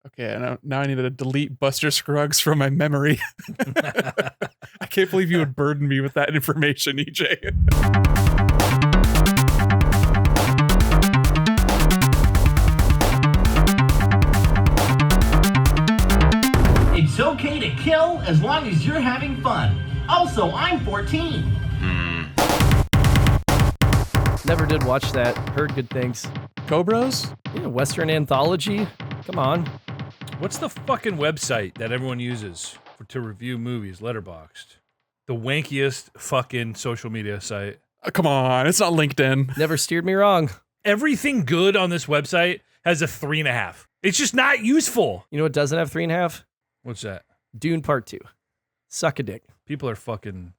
Okay, now I need to delete Buster Scruggs from my memory. I can't believe you would burden me with that information, EJ. It's okay to kill as long as you're having fun. Also, I'm 14. Never did watch that. Heard good things. Cobras? Yeah, Western anthology. Come on. What's the fucking website that everyone uses to review movies? Letterboxd. The wankiest fucking social media site. Come on, it's not LinkedIn. Never steered me wrong. Everything good on this website has a 3.5. It's just not useful. You know what doesn't have 3.5? What's that? Dune Part 2. Suck a dick. People are fucking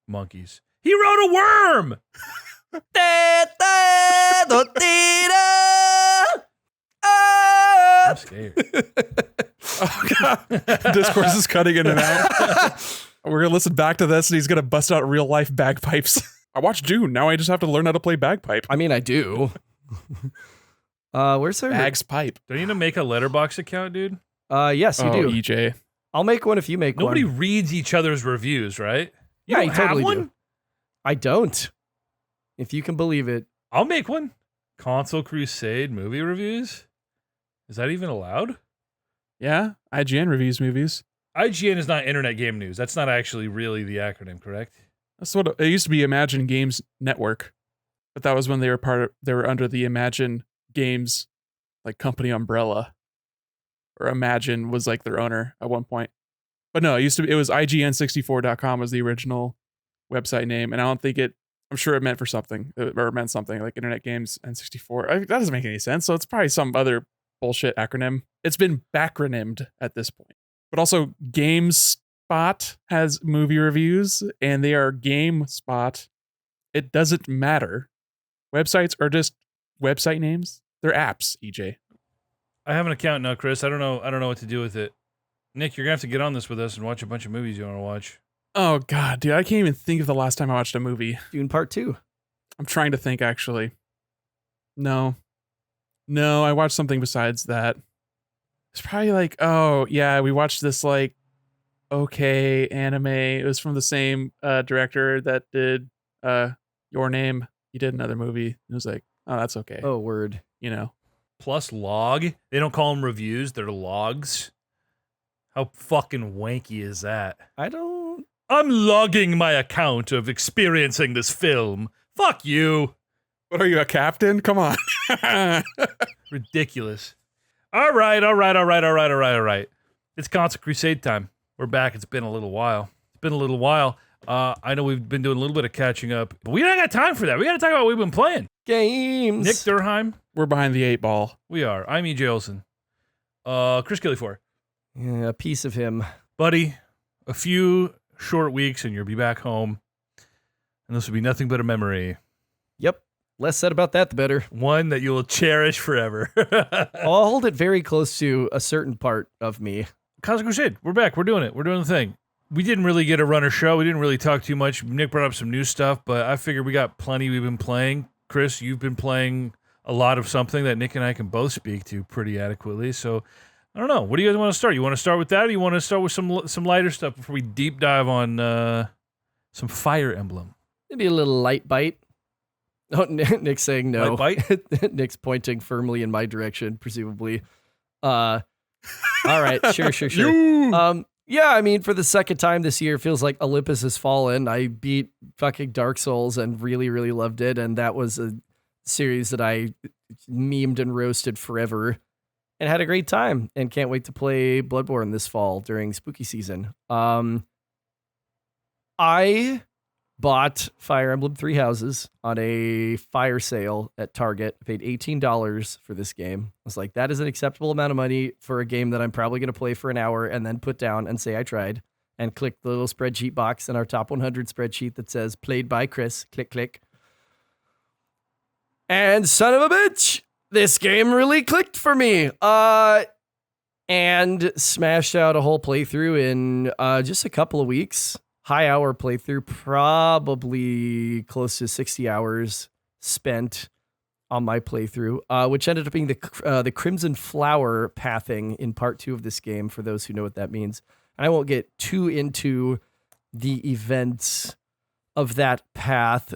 monkeys. He wrote a worm! I'm scared. Oh, God. Discourse is cutting in and out. We're going to listen back to this and he's going to bust out real life bagpipes. I watched Dune. Now I just have to learn how to play bagpipe. I mean, I do. Where's our Bag's pipe? Do you need to make a Letterboxd account, dude? Yes, you do. EJ. I'll make one if you make Nobody one. reads each other's reviews, right? You Yeah, don't you have totally one? do. I don't. If you can believe it. I'll make one. Console Crusade movie reviews? Is that even allowed? Yeah, IGN reviews movies. IGN is not Internet Game News. That's not actually really the acronym, correct? That's what it used to be. Imagine Games Network, but that was when they were under the Imagine Games like company umbrella, or Imagine was like their owner at one point. But no, it was IGN64.com was the original website name, and I don't think I'm sure it meant for something, or it meant something like Internet Games N64. That doesn't make any sense. So it's probably some other bullshit acronym. It's been backronymed at this point. But also GameSpot has movie reviews and they are GameSpot. It doesn't matter. Websites are just website names. They're apps, EJ. I have an account now, Chris. I don't know what to do with it. Nick, you're gonna have to get on this with us and watch a bunch of movies you want to watch. Oh God, dude, I can't even think of the last time I watched a movie. Dune Part 2. I'm trying to think actually. No, I watched something besides that. It's probably like, oh yeah, we watched this like okay anime. It was from the same director that did Your Name. He did another movie. It was like, oh, that's okay. Oh, word. You know. Plus log. They don't call them reviews. They're logs. How fucking wanky is that? I'm logging my account of experiencing this film. Fuck you. What are you, a captain? Come on. Ridiculous. All right. It's Console Crusade time. We're back. It's been a little while. I know we've been doing a little bit of catching up, but we don't got time for that. We got to talk about what we've been playing. Games. Nick Durheim. We're behind the 8 ball. We are. I'm E.J. Olsen. Chris Gillifor. Yeah, a piece of him. Buddy, a few short weeks and you'll be back home. And this will be nothing but a memory. Yep. Less said about that, the better. One that you will cherish forever. I'll hold it very close to a certain part of me. Console Crusade. We're back. We're doing it. We're doing the thing. We didn't really get a runner show. We didn't really talk too much. Nick brought up some new stuff, but I figured we got plenty we've been playing. Chris, you've been playing a lot of something that Nick and I can both speak to pretty adequately. So I don't know. What do you guys want to start? You want to start with that, or you want to start with some lighter stuff before we deep dive on some Fire Emblem? Maybe a little light bite. Oh, Nick's saying no. Light bite? Nick's pointing firmly in my direction, presumably. All right, sure. Yeah, I mean, for the second time this year, it feels like Olympus has fallen. I beat fucking Dark Souls and really, really loved it, and that was a series that I memed and roasted forever. And had a great time, and can't wait to play Bloodborne this fall during spooky season. I bought Fire Emblem Three Houses on a fire sale at Target. I paid $18 for this game. I was like, that is an acceptable amount of money for a game that I'm probably going to play for an hour and then put down and say I tried. And click the little spreadsheet box in our top 100 spreadsheet that says played by Chris. Click, click. And son of a bitch, this game really clicked for me. And smashed out a whole playthrough in just a couple of weeks. High hour playthrough, probably close to 60 hours spent. on my playthrough, which ended up being the Crimson Flower pathing in part 2 of this game, for those who know what that means. And I won't get too into the events of that path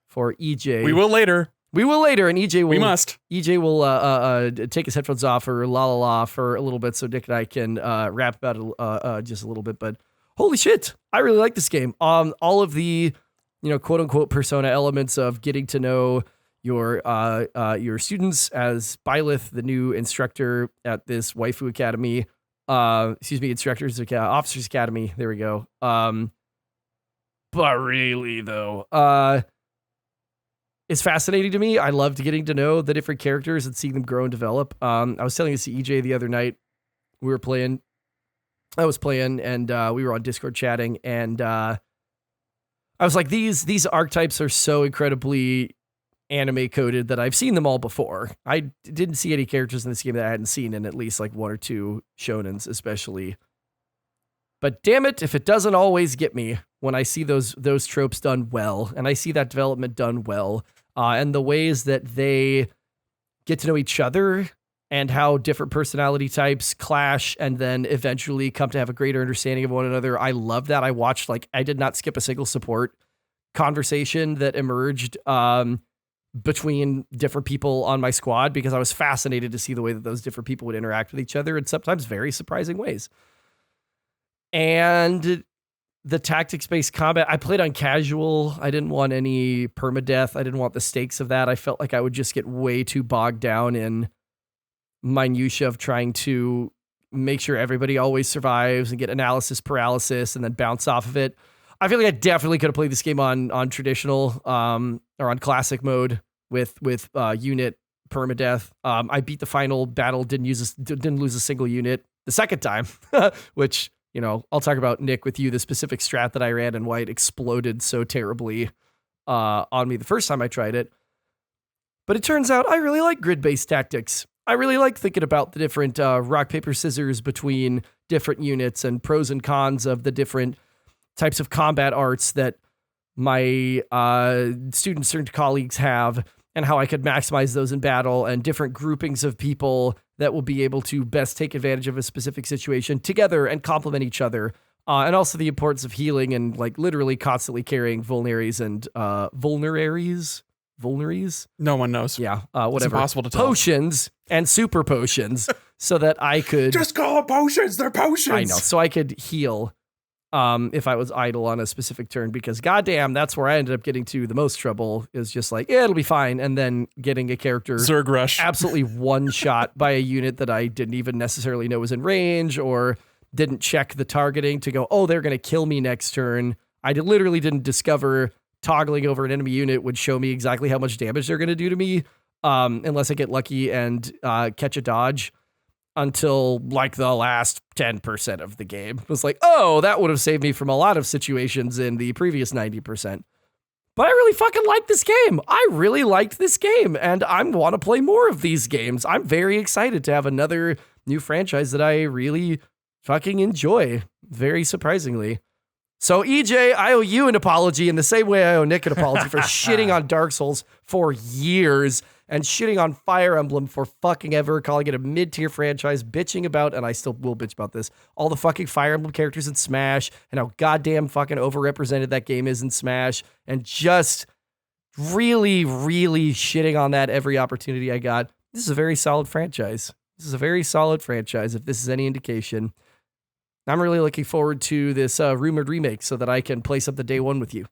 for EJ. We will later. We will later, and EJ will. We must. EJ will take his headphones off or la la la for a little bit, so Nick and I can rap about it just a little bit. But holy shit, I really like this game. All of the, quote unquote persona elements of getting to know your students as Byleth, the new instructor at this waifu academy. Officers Academy. There we go. But really though, it's fascinating to me. I loved getting to know the different characters and seeing them grow and develop. I was telling this to EJ the other night. I was playing and we were on Discord chatting, and I was like, these archetypes are so incredibly anime coded that I've seen them all before. I didn't see any characters in this game that I hadn't seen in at least like 1 or 2 shonens, especially. But damn it, if it doesn't always get me when I see those tropes done well, and I see that development done well, and the ways that they get to know each other and how different personality types clash and then eventually come to have a greater understanding of one another. I love that. I did not skip a single support conversation that emerged between different people on my squad, because I was fascinated to see the way that those different people would interact with each other in sometimes very surprising ways. And the tactics-based combat, I played on casual. I didn't want any permadeath. I didn't want the stakes of that. I felt like I would just get way too bogged down in minutia of trying to make sure everybody always survives and get analysis paralysis and then bounce off of it. I feel like I definitely could have played this game on traditional or on classic mode with unit permadeath. I beat the final battle, didn't lose a single unit the second time, which, I'll talk about, Nick, with you, the specific strat that I ran and why it exploded so terribly on me the first time I tried it. But it turns out I really like grid-based tactics. I really like thinking about the different rock, paper, scissors between different units and pros and cons of the different types of combat arts that my students and colleagues have, and how I could maximize those in battle, and different groupings of people that will be able to best take advantage of a specific situation together and complement each other. And also the importance of healing and like literally constantly carrying vulneraries and vulneraries. No one knows. Yeah. Whatever. It's impossible to tell. Potions and super potions so that I could just call them potions. They're potions. I know. So I could heal if I was idle on a specific turn, because goddamn, that's where I ended up getting to the most trouble, is just like, yeah, it'll be fine. And then getting a character Zerg Rush absolutely one shot by a unit that I didn't even necessarily know was in range, or didn't check the targeting to go, oh, they're going to kill me next turn. I literally didn't discover toggling over an enemy unit would show me exactly how much damage they're going to do to me, unless I get lucky and catch a dodge, until like the last 10% of the game. It was like, oh, that would have saved me from a lot of situations in the previous 90%. But I really fucking like this game. I really liked this game, and I want to play more of these games. I'm very excited to have another new franchise that I really fucking enjoy, very surprisingly. So EJ, I owe you an apology in the same way I owe Nick an apology for shitting on Dark Souls for years and shitting on Fire Emblem for fucking ever, calling it a mid-tier franchise, bitching about, and I still will bitch about this, all the fucking Fire Emblem characters in Smash, and how goddamn fucking overrepresented that game is in Smash, and just really, really shitting on that every opportunity I got. This is a very solid franchise. This is a very solid franchise, if this is any indication. I'm really looking forward to this rumored remake so that I can play something day one with you.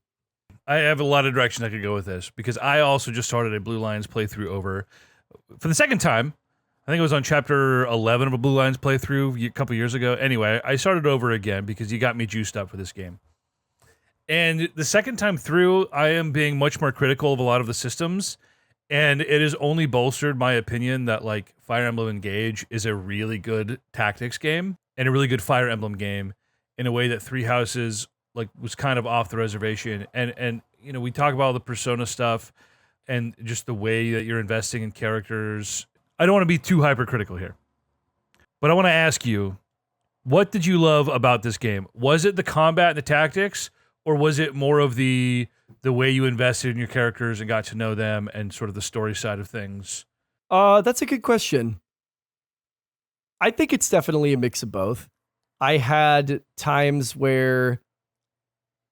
I have a lot of direction I could go with this, because I also just started a Blue Lions playthrough over for the second time. I think it was on chapter 11 of a Blue Lions playthrough a couple years ago. Anyway, I started over again because you got me juiced up for this game. And the second time through, I am being much more critical of a lot of the systems, and it has only bolstered my opinion that like Fire Emblem Engage is a really good tactics game and a really good Fire Emblem game, in a way that Three Houses like was kind of off the reservation. And you know, we talk about all the Persona stuff and just the way that you're investing in characters. I don't want to be too hypercritical here, but I want to ask you, what did you love about this game? Was it the combat and the tactics, or was it more of the way you invested in your characters and got to know them and sort of the story side of things? That's a good question. I think it's definitely a mix of both. I had times where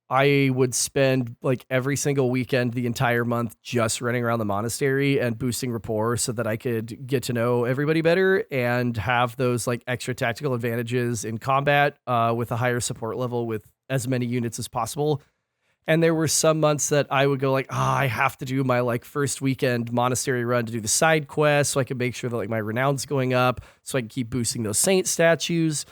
I would spend like every single weekend, the entire month, just running around the monastery and boosting rapport so that I could get to know everybody better and have those like extra tactical advantages in combat with a higher support level with as many units as possible. And there were some months that I would go like, I have to do my like first weekend monastery run to do the side quest so I can make sure that like my renown's going up so I can keep boosting those saint statues.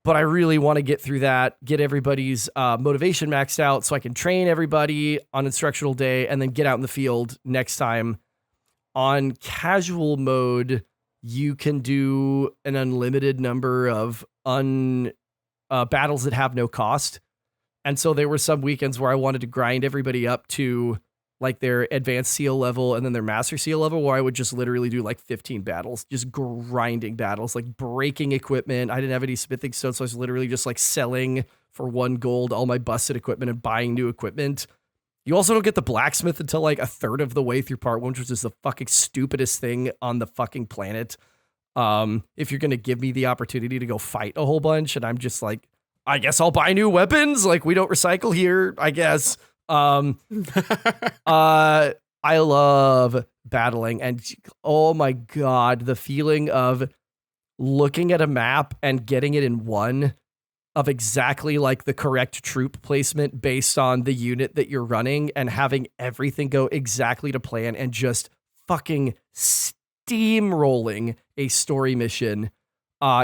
But I really want to get through that, get everybody's motivation maxed out so I can train everybody on instructional day and then get out in the field next time. On casual mode, you can do an unlimited number of battles that have no cost. And so there were some weekends where I wanted to grind everybody up to like their advanced seal level and then their master seal level, where I would just literally do like 15 battles, just grinding battles, like breaking equipment. I didn't have any smithing stones, so I was literally just like selling for 1 gold all my busted equipment and buying new equipment. You also don't get the blacksmith until like a third of the way through part 1, which is the fucking stupidest thing on the fucking planet. If you're going to give me the opportunity to go fight a whole bunch and I'm just like, I guess I'll buy new weapons. Like we don't recycle here, I guess. I love battling, and oh my God, the feeling of looking at a map and getting it in one of exactly like the correct troop placement based on the unit that you're running and having everything go exactly to plan and just fucking steamrolling a story mission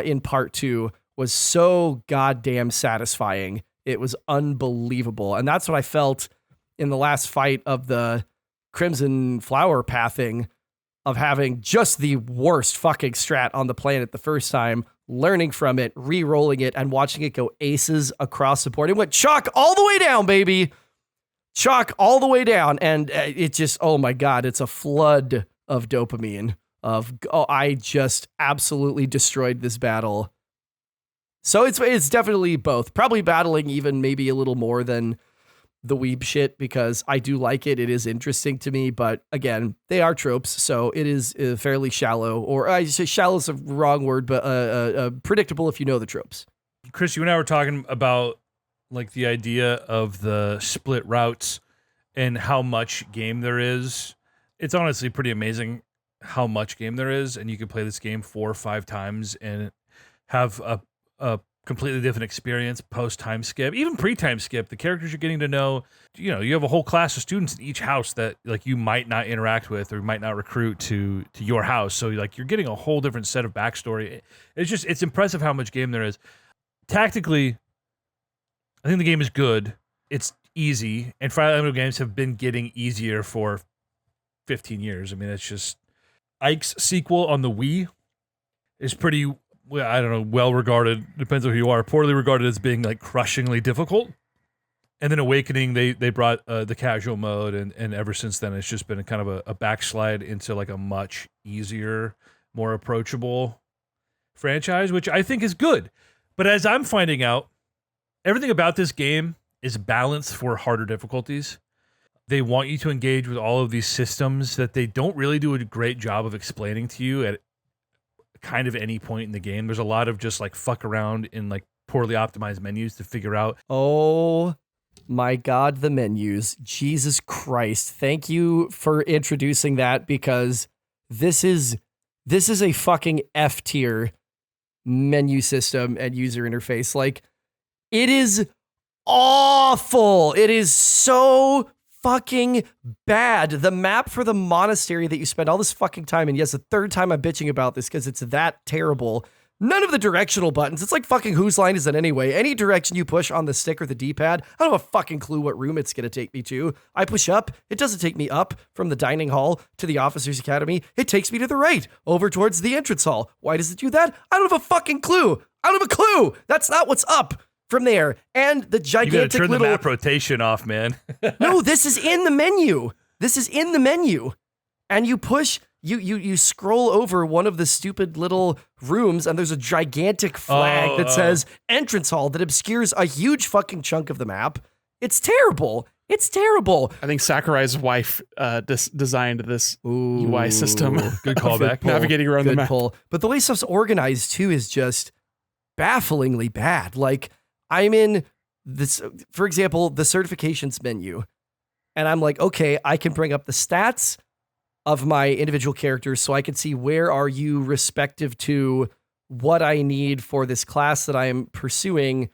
in part 2 was so goddamn satisfying. It was unbelievable. And that's what I felt in the last fight of the Crimson Flower pathing, of having just the worst fucking strat on the planet the first time, learning from it, re-rolling it, and watching it go aces across the board. It went chalk all the way down, baby. Chalk all the way down. And it just, oh my God, it's a flood of dopamine I just absolutely destroyed this battle. So it's definitely both. Probably battling even maybe a little more than the weeb shit, because I do like it. It is interesting to me, but again, they are tropes, so it is fairly shallow, or I say shallow is a wrong word, but predictable if you know the tropes. Chris, you and I were talking about like the idea of the split routes and how much game there is. It's honestly pretty amazing how much game there is, and you can play this game 4 or 5 times and have a completely different experience post time skip, even pre time skip. The characters you're getting to know, you know, you have a whole class of students in each house that like you might not interact with or might not recruit to your house. So like you're getting a whole different set of backstory. It's impressive how much game there is. Tactically, I think the game is good. It's easy, and Fire Emblem games have been getting easier for 15 years. I mean, it's just Ike's sequel on the Wii is pretty, I don't know, well regarded, depends on who you are, poorly regarded as being like crushingly difficult. And then Awakening, they brought the casual mode, and ever since then it's just been a kind of a backslide into like a much easier, more approachable franchise, which I think is good. But as I'm finding out, everything about this game is balanced for harder difficulties. They want you to engage with all of these systems that they don't really do a great job of explaining to you at kind of any point in the game. There's a lot of just like fuck around in like poorly optimized menus to figure out. Oh my God, the menus. Jesus Christ. Thank you for introducing that, because this is a fucking F tier menu system and user interface. Like, it is awful. It is so fucking bad. The map for the monastery that you spend all this fucking time in, yes, the third time I'm bitching about this because it's that terrible. None of the directional buttons. It's like fucking whose line is it anyway? Any direction you push on the stick or the D-pad, I don't have a fucking clue what room it's going to take me to. I push up. It doesn't take me up from the dining hall to the officers' academy. It takes me to the right, over towards the entrance hall. Why does it do that? I don't have a fucking clue. I don't have a clue. That's not what's up from there. And the gigantic you gotta turn little... the map rotation off, man. No, this is in the menu. This is in the menu. And you push You scroll over one of the stupid little rooms and there's a gigantic flag that says entrance hall that obscures a huge fucking chunk of the map. It's terrible. It's terrible. I think Sakurai's wife designed this UI system. Good callback. Navigating around the map. Pull. But the way stuff's organized too is just bafflingly bad. Like I'm in this, for example, the certifications menu, and I'm like, okay, I can bring up the stats of my individual characters so I can see where are you respective to what I need for this class that I'm pursuing.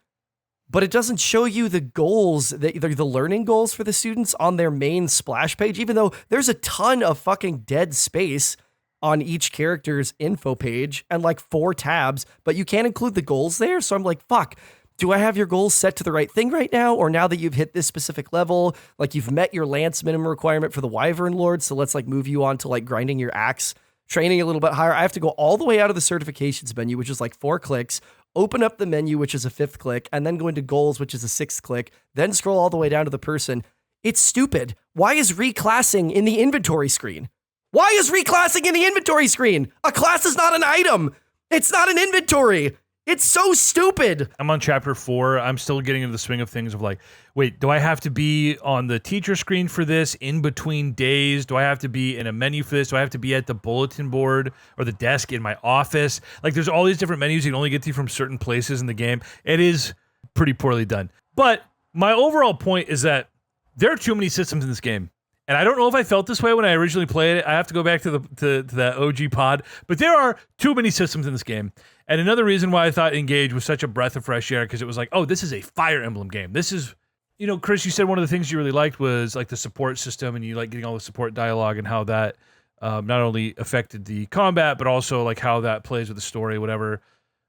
But it doesn't show you the goals, the learning goals for the students on their main splash page, even though there's a ton of fucking dead space on each character's info page and like 4 tabs, but you can't include the goals there. So I'm like, fuck, do I have your goals set to the right thing right now? Or now that you've hit this specific level, like you've met your lance minimum requirement for the Wyvern Lord, so let's like move you on to like grinding your axe, training a little bit higher. I have to go all the way out of the certifications menu, which is like 4 clicks, open up the menu, which is a 5th click, and then go into goals, which is a 6th click, then scroll all the way down to the person. It's stupid. Why is reclassing in the inventory screen? Why is reclassing in the inventory screen? A class is not an item. It's not an inventory. It's so stupid. I'm on chapter 4. I'm still getting into the swing of things of like, wait, do I have to be on the teacher screen for this in between days? Do I have to be in a menu for this? Do I have to be at the bulletin board or the desk in my office? Like there's all these different menus you can only get to from certain places in the game. It is pretty poorly done. But my overall point is that there are too many systems in this game. And I don't know if I felt this way when I originally played it. I have to go back to the OG pod. But there are too many systems in this game. And another reason why I thought Engage was such a breath of fresh air, because it was like, oh, this is a Fire Emblem game. This is, you know, Chris, you said one of the things you really liked was like the support system, and you like getting all the support dialogue and how that not only affected the combat, but also like how that plays with the story, whatever.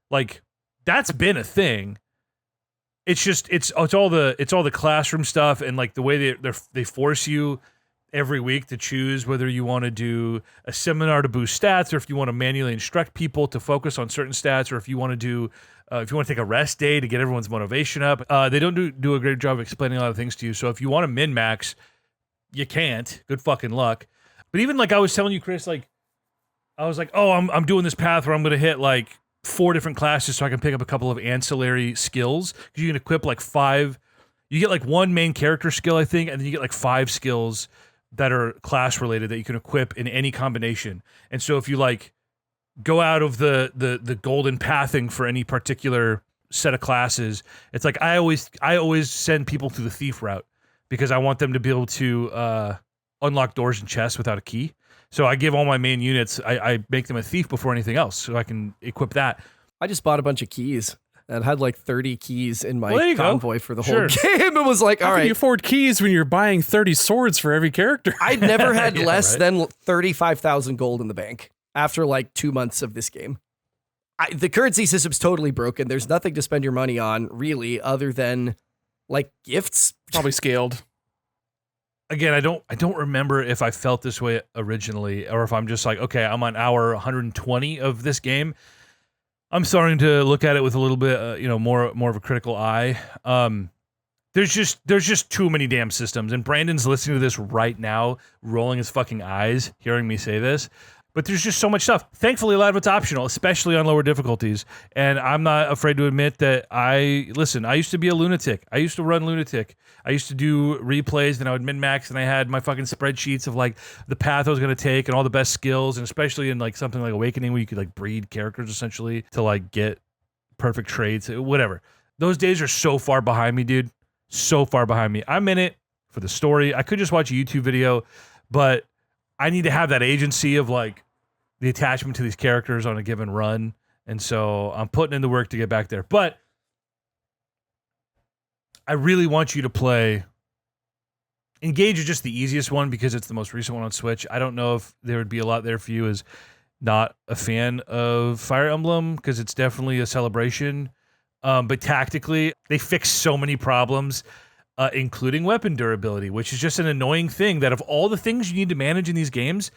Like that's been a thing. It's just it's all the classroom stuff and like the way they force you every week to choose whether you want to do a seminar to boost stats, or if you want to manually instruct people to focus on certain stats, or if you want to do, if you want to take a rest day to get everyone's motivation up. They don't do a great job of explaining a lot of things to you. So if you want to min-max, you can't. Good fucking luck. But even like I was telling you, Chris, like I was like, oh, I'm doing this path where I'm going to hit like 4 different classes so I can pick up a couple of ancillary skills. Because you can equip like 5, you get like 1 main character skill, I think, and then you get like 5 skills that are class related that you can equip in any combination. And so if you like go out of the golden pathing for any particular set of classes, it's like I always send people through the thief route because I want them to be able to unlock doors and chests without a key. So I give all my main units, I make them a thief before anything else so I can equip that. I just bought a bunch of keys and had like 30 keys in my convoy for the whole game. It was like, all right. How can you afford keys when you're buying 30 swords for every character? I'd never had less than 35,000 gold in the bank after like 2 months of this game. The currency system's totally broken. There's nothing to spend your money on really other than like gifts. Probably scaled. Again, I don't remember if I felt this way originally or if I'm just like, okay, I'm on hour 120 of this game. I'm starting to look at it with a little bit, more of a critical eye. There's just too many damn systems, and Brandon's listening to this right now, rolling his fucking eyes, hearing me say this. But there's just so much stuff. Thankfully, a lot of it's optional, especially on lower difficulties. And I'm not afraid to admit that I used to be a lunatic. I used to run lunatic. I used to do replays, and I would min-max, and I had my fucking spreadsheets of like the path I was going to take and all the best skills, and especially in like something like Awakening where you could like breed characters essentially to like get perfect traits, whatever. Those days are so far behind me, dude. So far behind me. I'm in it for the story. I could just watch a YouTube video, but I need to have that agency of like the attachment to these characters on a given run. And so I'm putting in the work to get back there. But I really want you to play. Engage is just the easiest one because it's the most recent one on Switch. I don't know if there would be a lot there for you as not a fan of Fire Emblem because it's definitely a celebration. But tactically, they fix so many problems, including weapon durability, which is just an annoying thing that of all the things you need to manage in these games,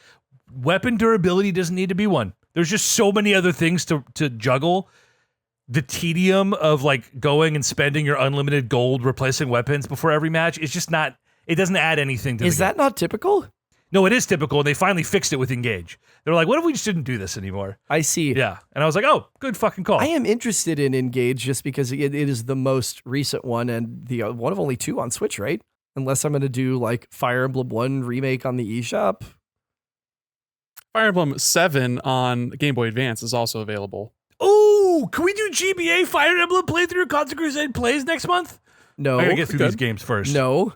weapon durability doesn't need to be one. There's just so many other things to juggle. The tedium of like going and spending your unlimited gold replacing weapons before every match is just not, it doesn't add anything to Is that not typical? No, it is typical, and they finally fixed it with Engage. They were like, what if we just didn't do this anymore? I see. Yeah. And I was like, oh, good fucking call. I am interested in Engage just because it is the most recent one and the one of only 2 on Switch, right? Unless I'm going to do like Fire Emblem 1 remake on the eShop. Fire Emblem 7 on Game Boy Advance is also available. Oh, can we do GBA Fire Emblem playthrough Console Crusade plays next month? No. I gotta get through these games first. No.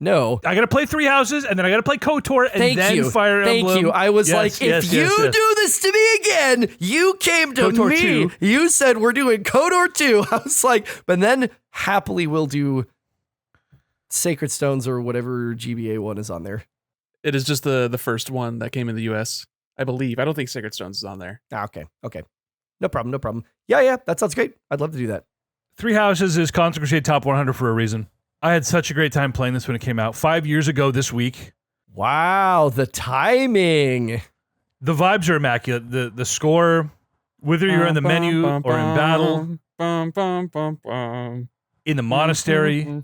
I gotta play Three Houses, and then I gotta play KOTOR, and then Fire Emblem. Thank you. I was like, if you do this to me again, you came to KOTOR me. 2. You said we're doing KOTOR 2. I was like, but then happily we'll do Sacred Stones or whatever GBA one is on there. It is just the first one that came in the US, I believe. I don't think Sacred Stones is on there. Okay. No problem. Yeah, that sounds great. I'd love to do that. Three Houses is Console Crusade Top 100 for a reason. I had such a great time playing this when it came out 5 years ago this week. Wow, the timing. The vibes are immaculate. The score, whether you're in the menu or in battle, in the monastery.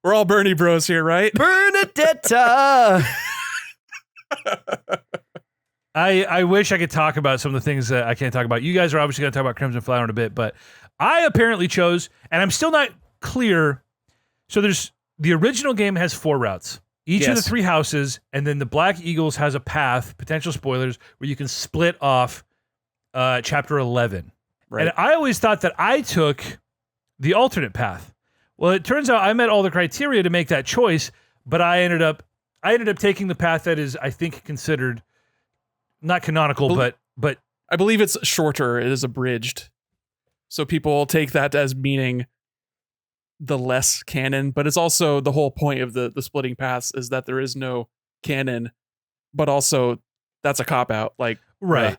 We're all Bernie bros here, right? Bernadetta. I wish I could talk about some of the things that I can't talk about. You guys are obviously going to talk about Crimson Flower in a bit, but I apparently chose, and I'm still not clear. So there's the original game has 4 routes. Each of the 3 houses, and then the Black Eagles has a path, potential spoilers, where you can split off chapter 11. Right. And I always thought that I took the alternate path. Well, it turns out I met all the criteria to make that choice, but I ended up taking the path that is, I think, considered not canonical, but I believe it's shorter. It is abridged. So people take that as meaning the less canon, but it's also the whole point of the splitting paths is that there is no canon, but also that's a cop-out. Like, right.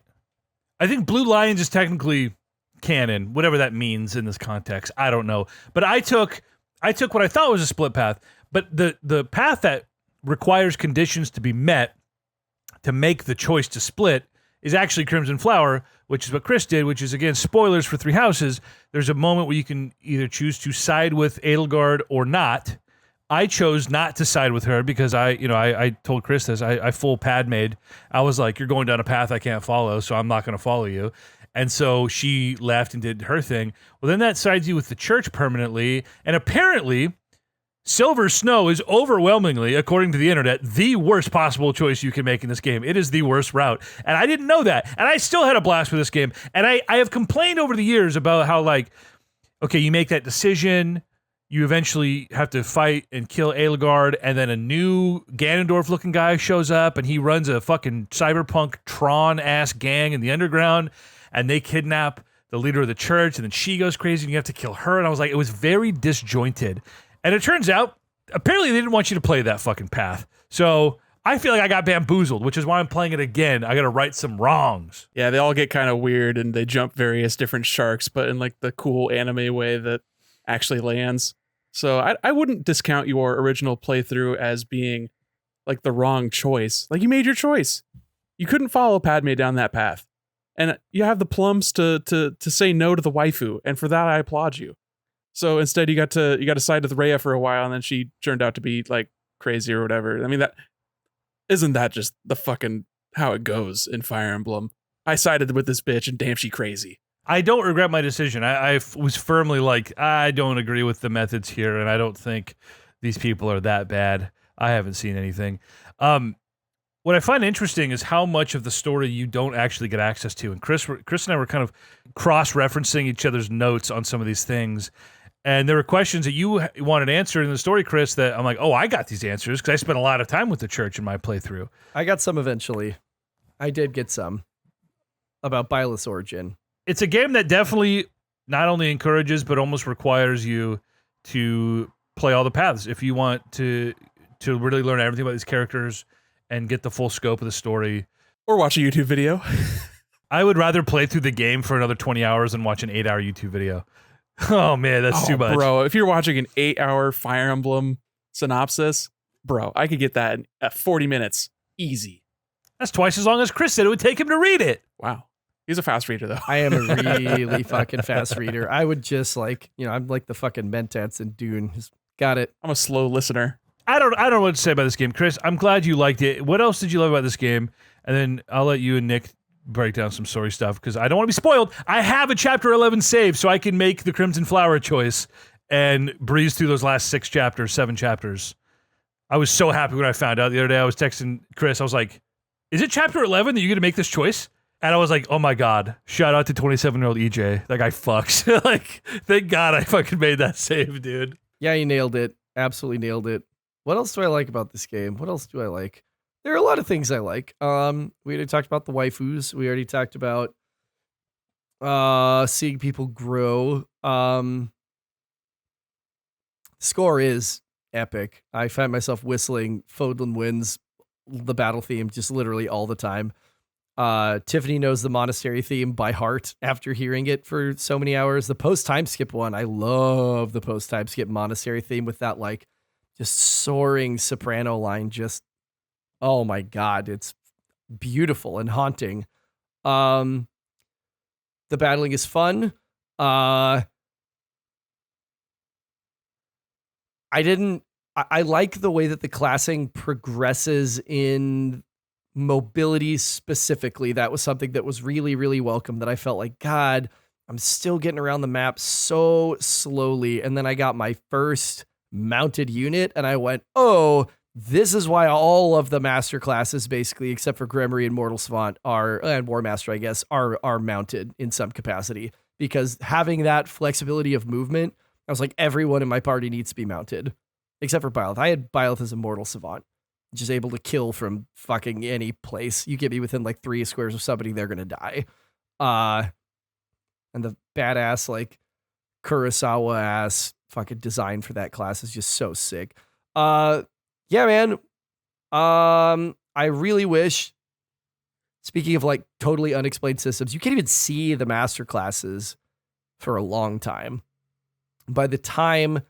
I think Blue Lions is technically canon, whatever that means in this context. I don't know. But I took what I thought was a split path, but the path that requires conditions to be met to make the choice to split is actually Crimson Flower, which is what Chris did, which is, again, spoilers for Three Houses. There's a moment where you can either choose to side with Edelgard or not. I chose not to side with her because I told Chris this. I full Padmade. I was like, you're going down a path I can't follow, so I'm not going to follow you. And so she left and did her thing. Well, then that sides you with the church permanently. And apparently, Silver Snow is overwhelmingly, according to the internet, the worst possible choice you can make in this game. It is the worst route. And I didn't know that. And I still had a blast with this game. And I have complained over the years about how, like, okay, you make that decision, you eventually have to fight and kill Edelgard, and then a new Ganondorf-looking guy shows up, and he runs a fucking cyberpunk Tron-ass gang in the underground, and they kidnap the leader of the church, and then she goes crazy, and you have to kill her. And I was like, it was very disjointed. And it turns out, apparently they didn't want you to play that fucking path. So I feel like I got bamboozled, which is why I'm playing it again. I got to right some wrongs. Yeah, they all get kind of weird and they jump various different sharks, but in like the cool anime way that actually lands. So I wouldn't discount your original playthrough as being like the wrong choice. Like, you made your choice. You couldn't follow Padme down that path. And you have the plums to say no to the waifu. And for that, I applaud you. So instead, you got to side with Rhea for a while, and then she turned out to be like crazy or whatever. I mean, isn't that just the fucking how it goes in Fire Emblem? I sided with this bitch, and damn, she crazy. I don't regret my decision. I was firmly like, I don't agree with the methods here, and I don't think these people are that bad. I haven't seen anything. What I find interesting is how much of the story you don't actually get access to. And Chris and I were kind of cross-referencing each other's notes on some of these things. And there were questions that you wanted answered in the story, Chris, that I'm like, oh, I got these answers because I spent a lot of time with the church in my playthrough. I got some eventually. I did get some about Byleth's origin. It's a game that definitely not only encourages, but almost requires you to play all the paths if you want to really learn everything about these characters and get the full scope of the story. Or watch a YouTube video. I would rather play through the game for another 20 hours than watch an 8-hour YouTube video. Oh, man, that's too much. Bro, if you're watching an 8-hour Fire Emblem synopsis, bro, I could get that in 40 minutes. Easy. That's twice as long as Chris said it would take him to read it. Wow. He's a fast reader, though. I am a really fucking fast reader. I would just I'm like the fucking Mentats in Dune. Just got it. I'm a slow listener. I don't know what to say about this game. Chris, I'm glad you liked it. What else did you love about this game? And then I'll let you and Nick break down some story stuff because I don't want to be spoiled. I have a chapter 11 save so I can make the Crimson Flower choice and breeze through those last 7 chapters. I was so happy when I found out the other day. I was texting Chris. I was like, is it chapter 11 that you're going to make this choice? And I was like, oh my God, shout out to 27-year-old EJ. That guy fucks. Like, thank God I fucking made that save, dude. Yeah, you nailed it. Absolutely nailed it. What else do I like about this game? What else do I like? There are a lot of things I like. We already talked about the waifus. We already talked about seeing people grow. Score is epic. I find myself whistling Fodlan Wins, the battle theme, just literally all the time. Tiffany knows the monastery theme by heart after hearing it for so many hours. The post-time skip one, I love the post-time skip monastery theme with that like just soaring soprano line. Just, oh my God, it's beautiful and haunting. The battling is fun. I like the way that the classing progresses in mobility specifically. That was something that was really, really welcome, that I felt like, God, I'm still getting around the map so slowly. And then I got my first mounted unit and I went, oh, this is why all of the master classes, basically, except for Gremory and Mortal Savant and War Master, I guess, are mounted in some capacity. Because having that flexibility of movement, I was like, everyone in my party needs to be mounted, except for Byleth. I had Byleth as a Mortal Savant, just able to kill from fucking any place. You get me within like 3 squares of somebody, they're gonna die. And the badass, like, Kurosawa ass fucking design for that class is just so sick. Yeah, man. I really wish, speaking of like totally unexplained systems, you can't even see the master classes for a long time. By the time,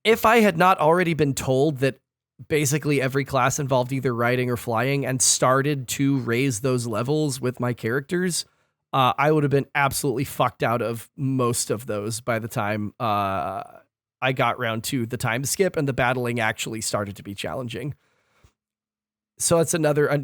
if I had not already been told that basically every class involved either riding or flying and started to raise those levels with my characters, I would have been absolutely fucked out of most of those by the time I got round to the time skip and the battling actually started to be challenging. So that's another,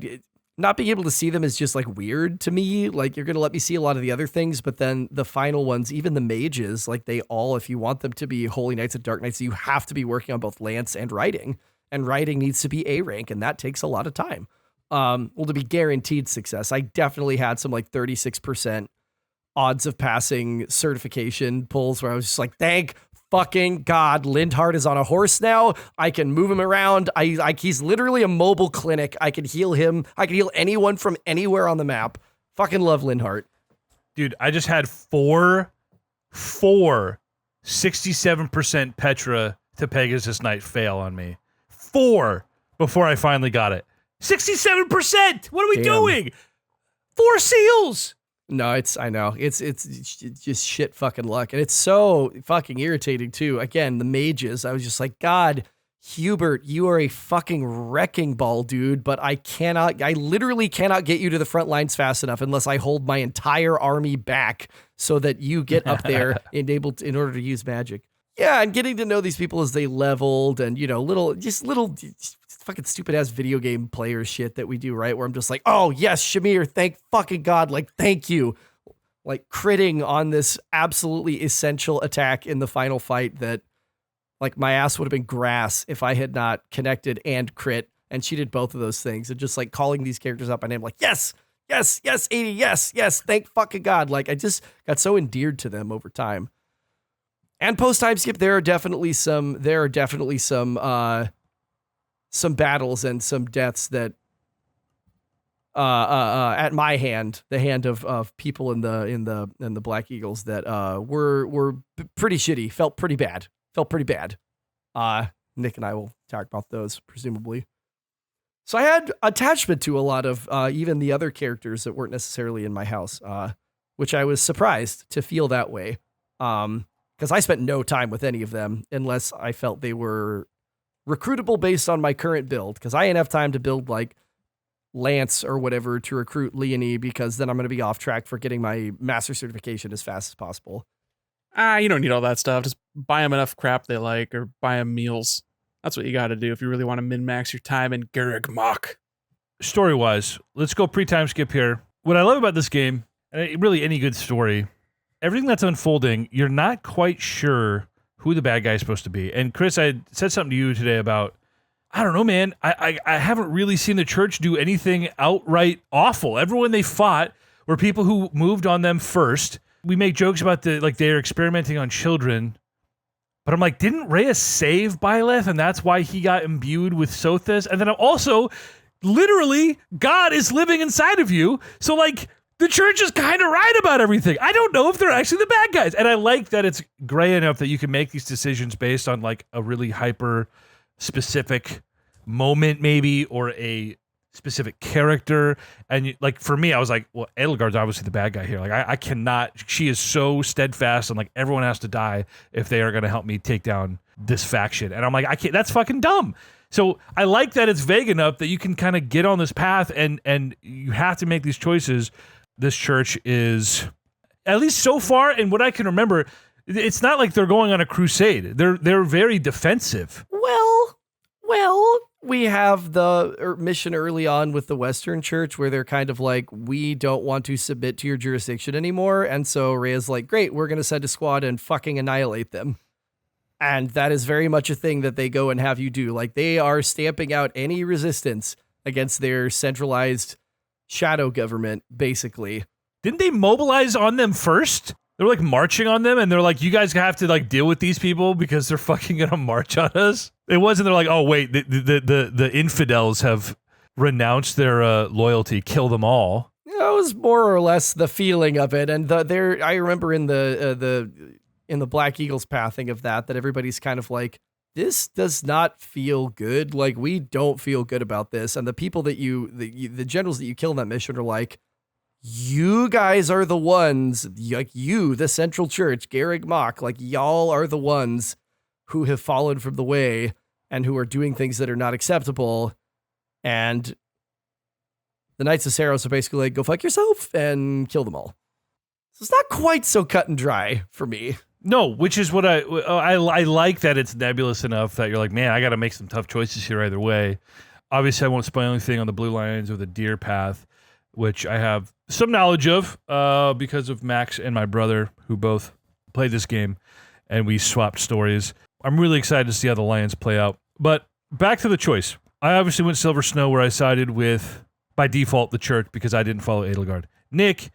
not being able to see them is just like weird to me. Like, you're going to let me see a lot of the other things, but then the final ones, even the mages, like they all, if you want them to be Holy Knights and Dark Knights, you have to be working on both Lance and Riding, and Riding needs to be A rank, and that takes a lot of time. Well, to be guaranteed success, I definitely had some like 36% odds of passing certification pulls where I was just like, thank fucking God, Lindhart is on a horse now. I can move him around. He's literally a mobile clinic. I can heal him. I can heal anyone from anywhere on the map. Fucking love Lindhart. Dude, I just had four 67% Petra to Pegasus Knight fail on me. 4 before I finally got it. 67%! What are we doing? 4 seals! No, I know. It's just shit fucking luck. And it's so fucking irritating too. Again, the mages, I was just like, God, Hubert, you are a fucking wrecking ball, dude, but I literally cannot get you to the front lines fast enough unless I hold my entire army back so that you get up there in order to use magic. Yeah, and getting to know these people as they leveled and, you know, little fucking stupid ass video game player shit that we do, right? Where I'm just like, oh yes, Shamir, thank fucking God. Like, thank you. Like, critting on this absolutely essential attack in the final fight that, like, my ass would have been grass if I had not connected and crit. And she did both of those things. And just like calling these characters up by name, like, yes, 80, yes, thank fucking God. Like, I just got so endeared to them over time. And post time skip, there are definitely some battles and some deaths that at my hand, the hand of people in the Black Eagles that were pretty shitty, felt pretty bad. Nick and I will talk about those presumably. So I had attachment to a lot of even the other characters that weren't necessarily in my house, which I was surprised to feel that way. Because I spent no time with any of them unless I felt they were recruitable based on my current build. Because I didn't have time to build like Lance or whatever to recruit Leonie, because then I'm going to be off track for getting my master certification as fast as possible. You don't need all that stuff. Just buy them enough crap they like, or buy them meals. That's what you got to do if you really want to min-max your time in Garreg Mach. Story-wise, let's go pre-time skip here. What I love about this game, and really any good story, everything that's unfolding, you're not quite sure who the bad guy is supposed to be. And Chris, I said something to you today about, I don't know, man. I haven't really seen the church do anything outright awful. Everyone they fought were people who moved on them first. We make jokes about they're experimenting on children. But I'm like, didn't Rhea save Byleth, and that's why he got imbued with Sothis? And then also, literally, God is living inside of you. So, like, the church is kind of right about everything. I don't know if they're actually the bad guys. And I like that it's gray enough that you can make these decisions based on, like, a really hyper-specific moment, maybe, or a specific character. And like for me, I was like, well, Edelgard's obviously the bad guy here. Like I cannot, she is so steadfast and like everyone has to die if they are going to help me take down this faction. And I'm like, I can't, that's fucking dumb. So I like that it's vague enough that you can kind of get on this path and you have to make these choices. This church is, at least so far, and what I can remember, it's not like they're going on a crusade. They're very defensive. Well, we have the mission early on with the Western Church where they're kind of like, we don't want to submit to your jurisdiction anymore. And so Rhea's like, great, we're going to send a squad and fucking annihilate them. And that is very much a thing that they go and have you do. Like they are stamping out any resistance against their centralized shadow government, basically. Didn't they mobilize on them first? They're like marching on them and they're like, you guys have to like deal with these people because they're fucking gonna march on us. It wasn't, they're like, oh wait, the infidels have renounced their loyalty, kill them all. That was more or less the feeling of it. And I remember in the Black Eagles pathing of that everybody's kind of like, this does not feel good. Like we don't feel good about this. And the people that the generals that you kill in that mission are like, you guys are the ones, like you, the Central Church, Garreg Mach, like y'all are the ones who have fallen from the way and who are doing things that are not acceptable. And the Knights of Saros are basically like, go fuck yourself and kill them all. So it's not quite so cut and dry for me. No, which is what I like that it's nebulous enough that you're like, man, I got to make some tough choices here either way. Obviously, I won't spoil anything on the Blue Lions or the Deer Path, which I have some knowledge of because of Max and my brother, who both played this game, and we swapped stories. I'm really excited to see how the Lions play out. But back to the choice. I obviously went Silver Snow, where I sided with, by default, the church, because I didn't follow Edelgard. Nick,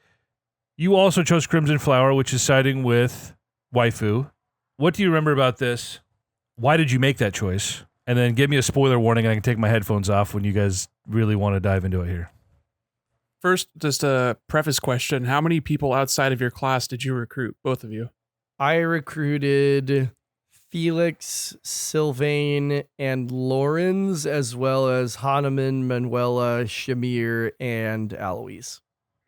you also chose Crimson Flower, which is siding with Waifu. What do you remember about this? Why did you make that choice? And then give me a spoiler warning, and I can take my headphones off when you guys really want to dive into it here. First, just a preface question. How many people outside of your class did you recruit, both of you? I recruited Felix, Sylvain, and Lawrence, as well as Hahnemann, Manuela, Shamir, and Alois.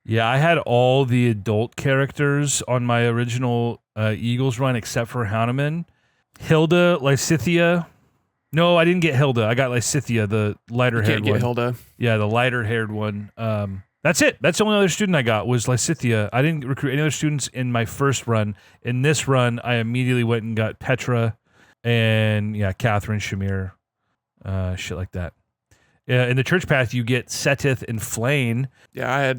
Yeah, I had all the adult characters on my original Eagles run except for Hahnemann. Hilda, Lysithia. No, I didn't get Hilda. I got Lysithia, the lighter-haired one. You can't get Hilda. Yeah, the lighter-haired one. That's it. That's the only other student I got was Lysithia. I didn't recruit any other students in my first run. In this run, I immediately went and got Petra and, yeah, Catherine, Shamir, shit like that. In the church path, you get Setith and Flayn. Yeah, I had,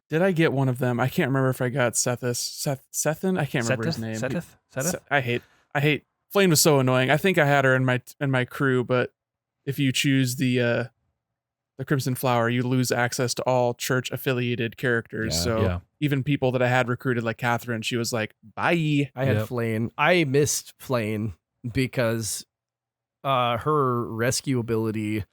did I get one of them? I can't remember if I got Sethin? I can't remember his name. Setith? I hate. Flayn was so annoying. I think I had her in my crew, but if you choose the Crimson Flower, you lose access to all church affiliated characters. Even people that I had recruited, like Catherine, she was like, bye. I had Flayn. I missed Flayn because her rescue ability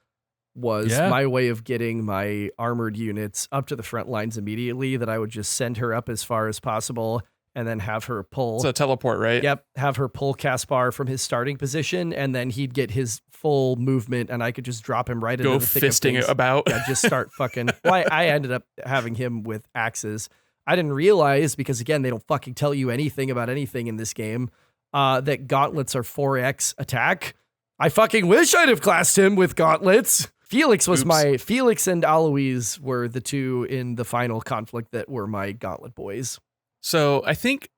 was my way of getting my armored units up to the front lines immediately, that I would just send her up as far as possible and then have her pull. It's a teleport, right? Yep. Have her pull Caspar from his starting position, and then he'd get his full movement, and I could just drop him right into the thick of fisting things. it about. Yeah, just start fucking. Well, I ended up having him with axes. I didn't realize, because again, they don't fucking tell you anything about anything in this game, that gauntlets are 4x attack. I fucking wish I'd have classed him with gauntlets. Felix and Alois were the two in the final conflict that were my gauntlet boys. So I think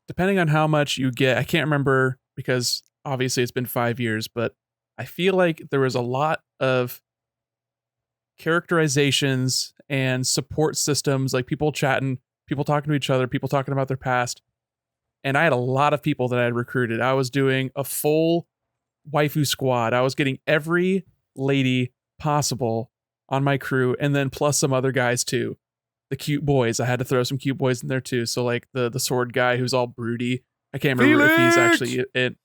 depending on how much you get, I can't remember because obviously it's been 5 years, but I feel like there was a lot of characterizations and support systems, like people chatting, people talking to each other, people talking about their past. And I had a lot of people that I had recruited. I was doing a full waifu squad. I was getting every lady possible on my crew, and then plus some other guys too. The cute boys. I had to throw some cute boys in there too. So like the sword guy who's all broody. I can't remember if he's actually it.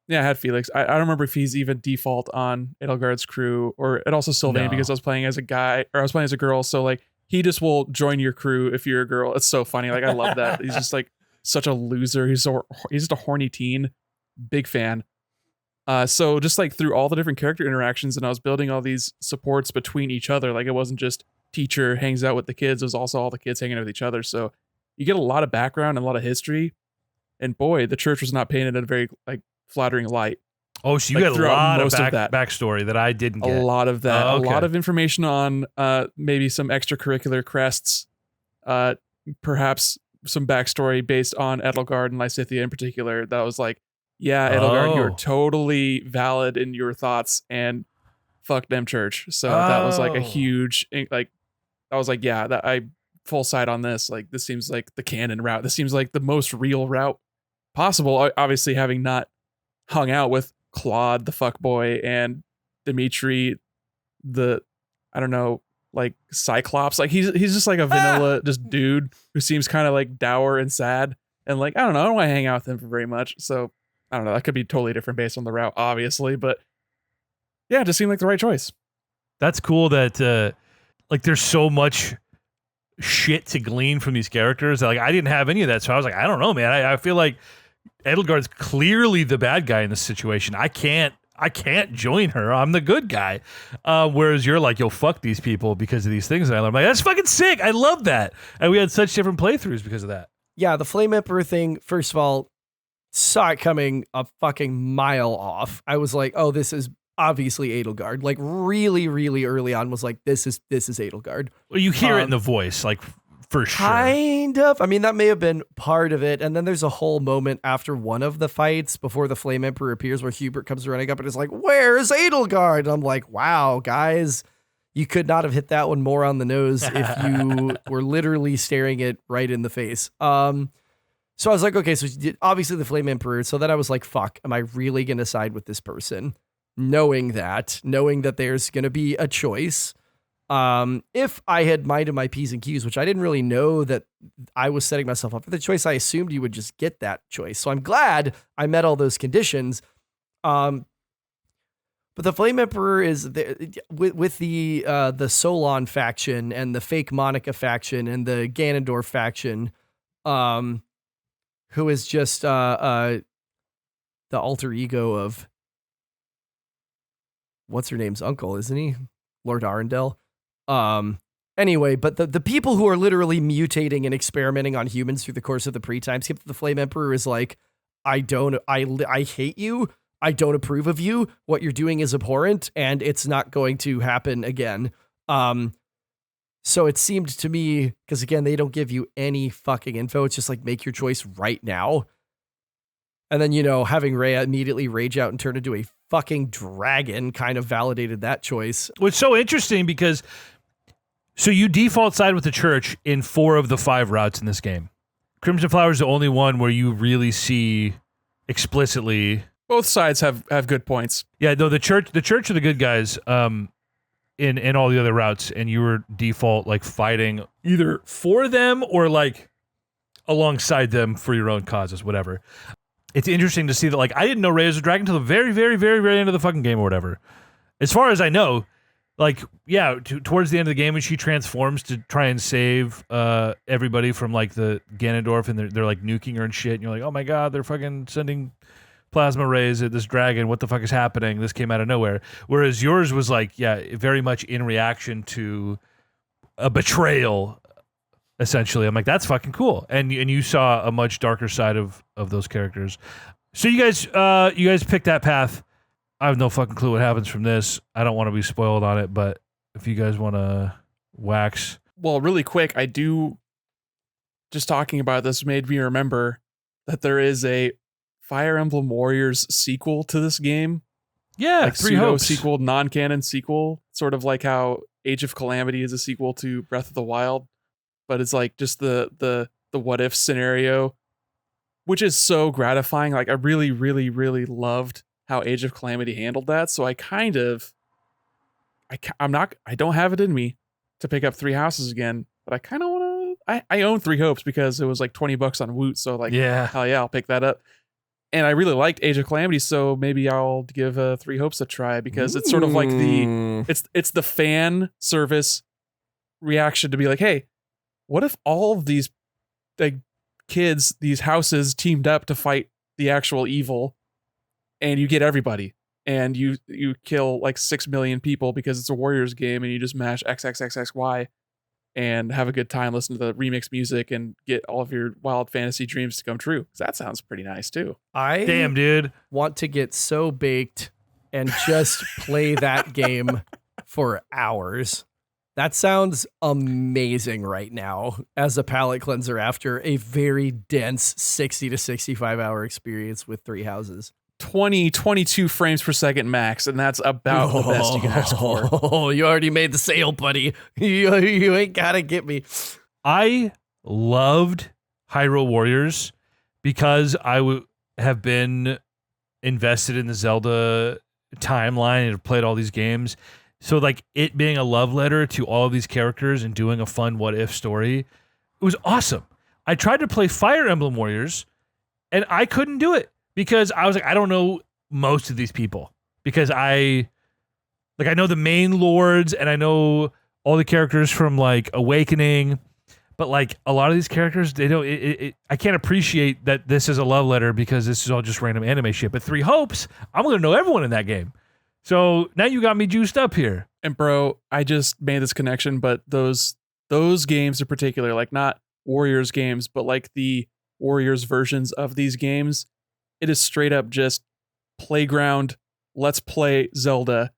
Yeah, I had Felix. I don't remember if he's even default on Edelgard's crew, or and also Sylvain, because I was playing as a guy, or I was playing as a girl. So like he just will join your crew if you're a girl. It's so funny. Like I love that. He's just like such a loser. He's just a horny teen. Big fan. So just like through all the different character interactions, and I was building all these supports between each other. Like it wasn't just teacher hangs out with the kids. It was also all the kids hanging out with each other. So you get a lot of background and a lot of history. And boy, the church was not painted in a very like flattering light. Oh, so you got a lot of backstory that I didn't get. A lot of that. Oh, okay. A lot of information on maybe some extracurricular crests. Perhaps some backstory based on Edelgard and Lysithea in particular. That was like, yeah, Edelgard, you're totally valid in your thoughts, and fuck them church. So that was like a huge, like, I was like, yeah, that I full side on this. Like, this seems like the canon route. This seems like the most real route possible. Obviously, having not hung out with Claude, the fuckboy, and Dimitri, the, I don't know, like Cyclops. Like he's just like a vanilla just dude who seems kind of like dour and sad. And like, I don't know, I don't want to hang out with him for very much. So I don't know, that could be totally different based on the route, obviously. But yeah, it just seemed like the right choice. That's cool that like there's so much shit to glean from these characters. Like I didn't have any of that. So I was like, I don't know, man. I feel like Edelgard's clearly the bad guy in this situation. I can't join her. I'm the good guy. Whereas you're like, yo, fuck these people because of these things. And I'm like, that's fucking sick. I love that. And we had such different playthroughs because of that. Yeah, the Flame Emperor thing, first of all, saw it coming a fucking mile off. I was like, oh, this is obviously Edelgard. Like really, really early on was like, this is Edelgard. Well, you hear it in the voice, like for sure. Kind of. I mean, that may have been part of it. And then there's a whole moment after one of the fights before the Flame Emperor appears where Hubert comes running up and is like, where's Edelgard? And I'm like, wow, guys, you could not have hit that one more on the nose if you were literally staring it right in the face. So I was like, okay, so obviously the Flame Emperor. So then I was like, fuck, am I really going to side with this person? Knowing that there's going to be a choice. If I had minded my P's and Q's, which I didn't really know that I was setting myself up for the choice, I assumed you would just get that choice. So I'm glad I met all those conditions. But the Flame Emperor is with the Solon faction and the fake Monica faction and the Ganondorf faction, who is just the alter ego of what's her name's uncle, isn't he? Lord Arundel. Anyway, but the people who are literally mutating and experimenting on humans through the course of the pre-time skip, the Flame Emperor is like, I hate you. I don't approve of you. What you're doing is abhorrent and it's not going to happen again. So it seemed to me, because again, they don't give you any fucking info. It's just like, make your choice right now. And then, having Rhea immediately rage out and turn into a fucking dragon kind of validated that choice. What's so interesting because, so you default side with the church in 4 of the 5 routes in this game. Crimson Flower is the only one where you really see explicitly. Both sides have good points. Yeah, no, the church are the good guys in all the other routes, and you were default like fighting either for them or like alongside them for your own causes, whatever. It's interesting to see that, like, I didn't know Rhea was a dragon until the very, very, very, very end of the fucking game or whatever. As far as I know, like, yeah, towards the end of the game when she transforms to try and save everybody from, like, the Ganondorf, and they're like, nuking her and shit, and you're like, oh my god, they're fucking sending plasma rays at this dragon. What the fuck is happening? This came out of nowhere. Whereas yours was, like, yeah, very much in reaction to a betrayal, essentially. I'm like, that's fucking cool. And you saw a much darker side of those characters. So you guys picked that path. I have no fucking clue what happens from this. I don't want to be spoiled on it, but if you guys want to wax. Well, really quick, I do, just talking about this made me remember that there is a Fire Emblem Warriors sequel to this game Yeah, like Three pseudo Hopes. sequel, non-canon sequel, sort of like how Age of Calamity is a sequel to Breath of the Wild, but it's like just the what if scenario, which is so gratifying. Like I really, really, really loved how Age of Calamity handled that. So I kind of, I don't have it in me to pick up Three Houses again, but I kind of want to. I own Three Hopes because it was like $20 on Woot, so like, Yeah. hell yeah, I'll pick that up. And I really liked Age of Calamity, so maybe I'll give Three Hopes a try because it's sort of like it's the fan service reaction to be like, hey, what if all of these like kids, these houses teamed up to fight the actual evil, and you get everybody, and you kill like 6 million people because it's a Warriors game, and you just mash XXXXY and have a good time, listen to the remix music, and get all of your wild fantasy dreams to come true. 'Cause that sounds pretty nice too. Damn, dude. Want to get so baked and just play that game for hours. That sounds amazing right now as a palate cleanser after a very dense 60 to 65 hour experience with Three Houses. 22 frames per second max, and that's about the best you can ask for. Oh, you already made the sale, buddy. You ain't gotta get me. I loved Hyrule Warriors because I have been invested in the Zelda timeline and have played all these games. So like it being a love letter to all of these characters and doing a fun what if story, it was awesome. I tried to play Fire Emblem Warriors and I couldn't do it because I was like, I don't know most of these people because I know the main lords and I know all the characters from like Awakening, but like a lot of these characters, they don't. I can't appreciate that this is a love letter because this is all just random anime shit. But Three Hopes, I'm gonna know everyone in that game. So now you got me juiced up here. And bro, I just made this connection, but those games in particular, like not Warriors games, but like the Warriors versions of these games, it is straight up just playground. Let's play Zelda.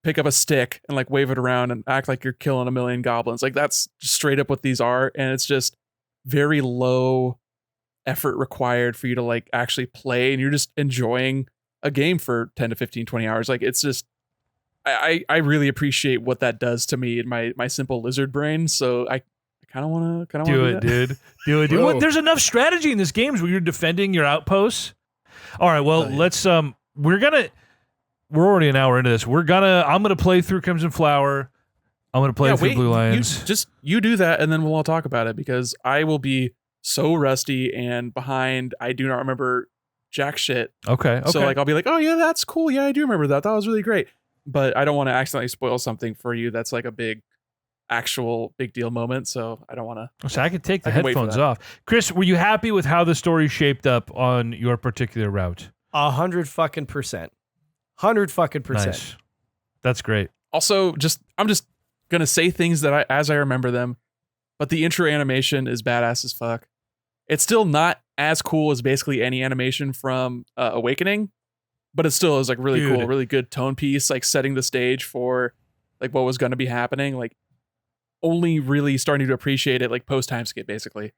Pick up a stick and like wave it around and act like you're killing a million goblins. Like that's just straight up what these are. And it's just very low effort required for you to like actually play. And you're just enjoying a game for 10 to 15, 20 hours. Like it's just, I really appreciate what that does to me in my simple lizard brain. So I kind of want to do it, dude. Do it, dude. What, there's enough strategy in this game where you're defending your outposts. All right, well, let's we're already an hour into this. I'm gonna play through Crimson Flower. I'm gonna play through Blue Lions. You do that, and then we'll all talk about it because I will be so rusty and behind. I do not remember jack shit. Okay. So like I'll be like, oh yeah, that's cool. Yeah, I do remember that. That was really great. But I don't want to accidentally spoil something for you. That's like a big deal moment. So I don't want to. So I could take the headphones off. Chris, were you happy with how the story shaped up on your particular route? 100%. 100%. Nice. That's great. Also, I'm just gonna say things that as I remember them, but the intro animation is badass as fuck. It's still not as cool as basically any animation from Awakening, but it still is like really cool, really good tone piece, like setting the stage for like what was going to be happening. Like only really starting to appreciate it like post time skip, basically.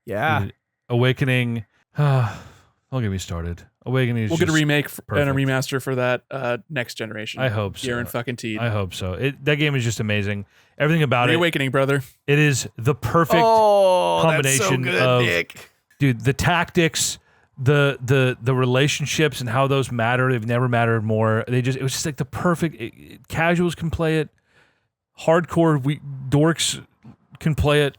Yeah. Dude, Awakening. Don't get me started. Awakening. We'll get a remake and a remaster for that next generation. I hope so. Year and fucking Teed. I hope so. That game is just amazing. Everything about Awakening, brother. It is the perfect combination that's so good, of Nick. Dude, the tactics, the relationships and how those matter. They've never mattered more. It was just like the perfect. Casuals can play it. Hardcore dorks can play it.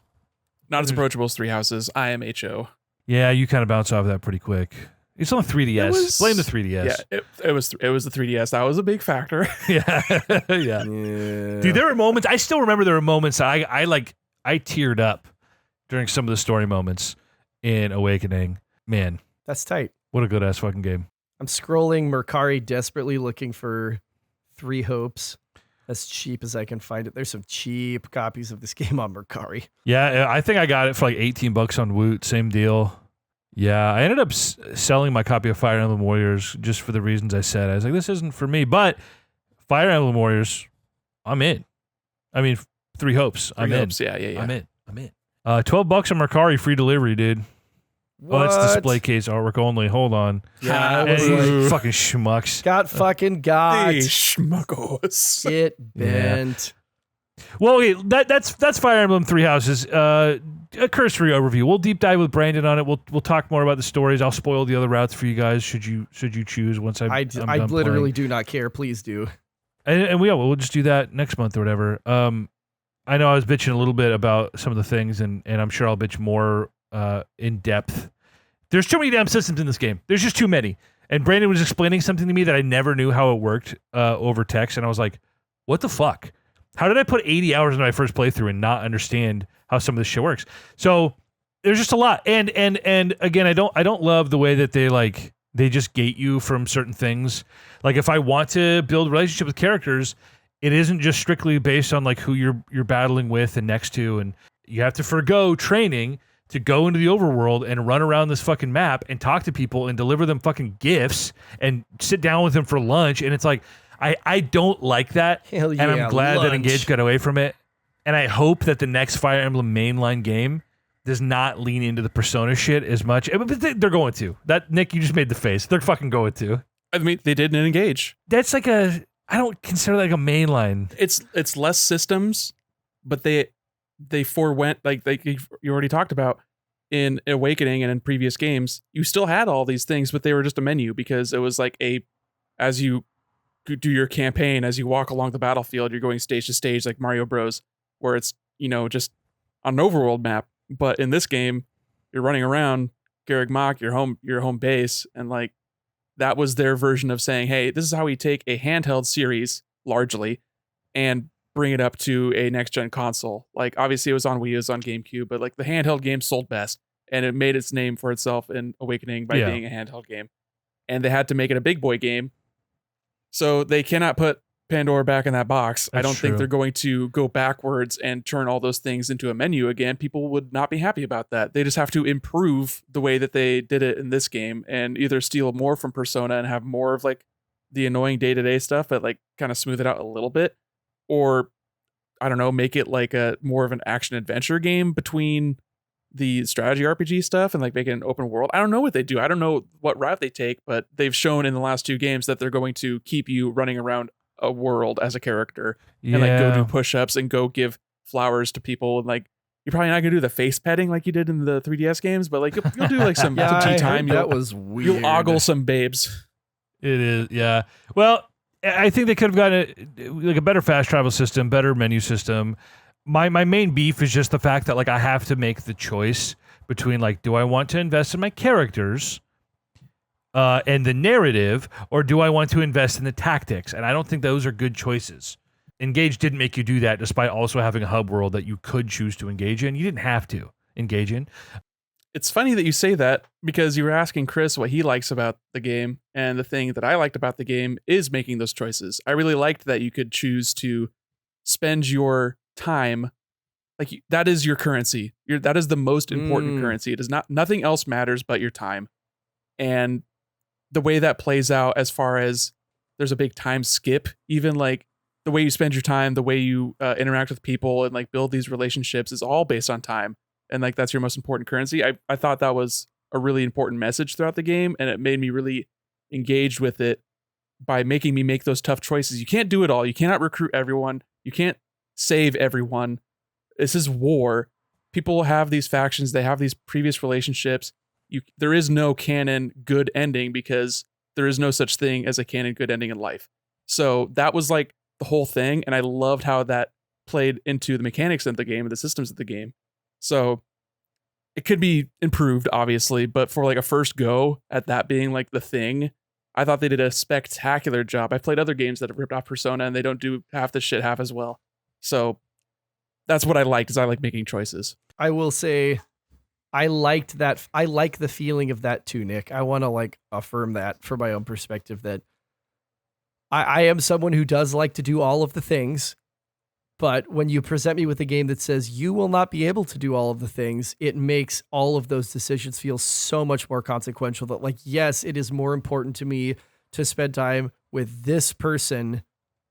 Not as approachable as Three Houses. IMHO. Yeah, you kind of bounce off that pretty quick. It's on 3DS. Blame the 3DS. Yeah, it was the 3DS. That was a big factor. Yeah. Yeah. Dude, there were moments. I still remember there were moments I teared up during some of the story moments in Awakening. Man, that's tight. What a good ass fucking game. I'm scrolling Mercari desperately looking for Three Hopes. As cheap as I can find it. There's some cheap copies of this game on Mercari. Yeah, I think I got it for like $18 on Woot. Same deal. Yeah, I ended up selling my copy of Fire Emblem Warriors just for the reasons I said. I was like, this isn't for me. But Fire Emblem Warriors, I'm in. I mean, Three Hopes. I'm in. Yeah. I'm in. $12 on Mercari, free delivery, dude. What? Oh, that's display case artwork only. Hold on. Yeah, it was Hey, fucking schmucks. got fucking got. Hey, schmuckos. Get bent. Well, okay, that's Fire Emblem Three Houses. A cursory overview. We'll deep dive with Brandon on it. We'll talk more about the stories. I'll spoil the other routes for you guys. Should you choose once I'm I done literally playing. do not care. Please do. And we'll just do that next month or whatever. I know I was bitching a little bit about some of the things, and I'm sure I'll bitch more in depth. There's too many damn systems in this game. There's just too many. And Brandon was explaining something to me that I never knew how it worked over text, and I was like, what the fuck? How did I put 80 hours into my first playthrough and not understand how some of this shit works? So there's just a lot. And again, I don't love the way that they just gate you from certain things. Like if I want to build a relationship with characters, it isn't just strictly based on like who you're battling with and next to, and you have to forgo training to go into the overworld and run around this fucking map and talk to people and deliver them fucking gifts and sit down with them for lunch. And it's like, I don't like that. Hell yeah, and I'm glad that lunch. Engage got away from it. And I hope that the next Fire Emblem mainline game does not lean into the Persona shit as much. But they're going to. That, Nick, you just made the face. They're fucking going to. I mean, they did in Engage. That's like I don't consider that like a mainline. It's less systems, but they forewent, like you already talked about in Awakening and in previous games. You still had all these things, but they were just a menu because it was like as you do your campaign, as you walk along the battlefield, you're going stage to stage like Mario Bros, where it's, just on an overworld map. But in this game, you're running around Garreg Mach, your home base, and like that was their version of saying, hey, this is how we take a handheld series largely and bring it up to a next gen console. Like obviously it was on Wii, it was on GameCube, but like the handheld game sold best, and it made its name for itself in Awakening by being a handheld game. And they had to make it a big boy game. So they cannot put Pandora back in that box. I don't think they're going to go backwards and turn all those things into a menu again. People would not be happy about that. They just have to improve the way that they did it in this game and either steal more from Persona and have more of like the annoying day-to-day stuff, but like kind of smooth it out a little bit, or I don't know, make it like a more of an action adventure game between the strategy RPG stuff and like make it an open world. I don't know what they do. I don't know what route they take, but they've shown in the last two games that they're going to keep you running around a world as a character and like go do push-ups and go give flowers to people. And like, you're probably not gonna do the face petting like you did in the 3DS games, but like you'll do like some tea time. That was weird. You'll ogle some babes. It is, yeah. Well, I think they could have gotten like a better fast travel system, better menu system. My main beef is just the fact that like I have to make the choice between like, do I want to invest in my characters and the narrative, or do I want to invest in the tactics? And I don't think those are good choices. Engage didn't make you do that, despite also having a hub world that you could choose to engage in. You didn't have to engage in. It's funny that you say that because you were asking Chris what he likes about the game, and the thing that I liked about the game is making those choices. I really liked that you could choose to spend your time, like that is your currency. That is the most important currency. It is not, nothing else matters but your time. And the way that plays out, as far as there's a big time skip, even like the way you spend your time, the way you interact with people and like build these relationships is all based on time. And like that's your most important currency. I thought that was a really important message throughout the game, and it made me really engaged with it by making me make those tough choices. You can't do it all. You cannot recruit everyone. You can't save everyone. This is war. People have these factions. They have these previous relationships. There is no canon good ending because there is no such thing as a canon good ending in life. So that was like the whole thing. And I loved how that played into the mechanics of the game and the systems of the game. So it could be improved, obviously, but for like a first go at that being like the thing, I thought they did a spectacular job. I've played other games that have ripped off Persona and they don't do half the shit half as well. So that's what I liked, is I like making choices. I will say I liked that. I like the feeling of that too, Nick. I want to like affirm that from my own perspective, that I am someone who does like to do all of the things. But when you present me with a game that says you will not be able to do all of the things, it makes all of those decisions feel so much more consequential. That like, yes, it is more important to me to spend time with this person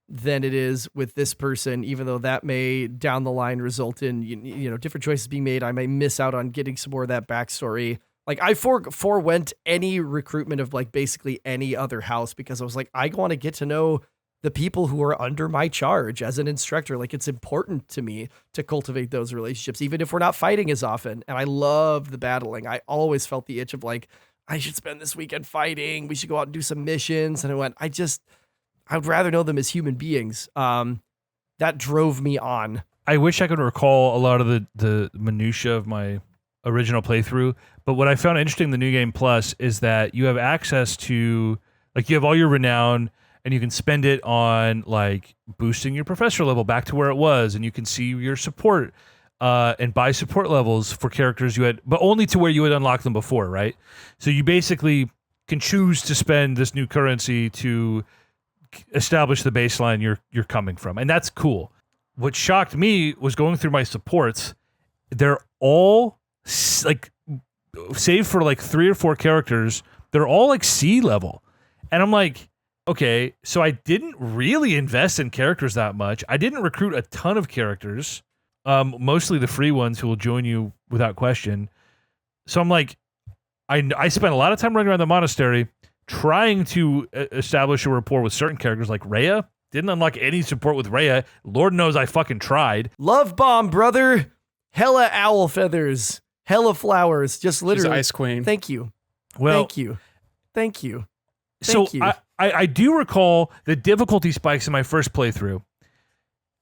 than it is with this person, even though that may down the line result in, you know, different choices being made. I may miss out on getting some more of that backstory Like I forewent any recruitment of like basically any other house because I was like, I want to get to know the people who are under my charge as an instructor. Like it's important to me to cultivate those relationships, even if we're not fighting as often. And I love the battling. I always felt the itch of like, I should spend this weekend fighting. We should go out and do some missions. And I went, I would rather know them as human beings. That drove me on. I wish I could recall a lot of the minutia of my original playthrough, but what I found interesting in the New Game Plus is that you have access to, like, you have all your renown, and you can spend it on like boosting your professor level back to where it was, and you can see your support and buy support levels for characters you had, but only to where you had unlocked them before, right? So you basically can choose to spend this new currency to establish the baseline you're coming from, and that's cool. What shocked me was going through my supports. They're all like, save for like 3 or 4 characters, they're all like C level, and I'm like, okay, so I didn't really invest in characters that much. I didn't recruit a ton of characters, mostly the free ones who will join you without question. So I'm like, I spent a lot of time running around the monastery trying to establish a rapport with certain characters like Rhea. Didn't unlock any support with Rhea. Lord knows I fucking tried. Love bomb, brother. Hella owl feathers. Hella flowers. Just literally. She's Ice Queen. Thank you. Well, Thank you. Thank you. So Thank you. I do recall the difficulty spikes in my first playthrough.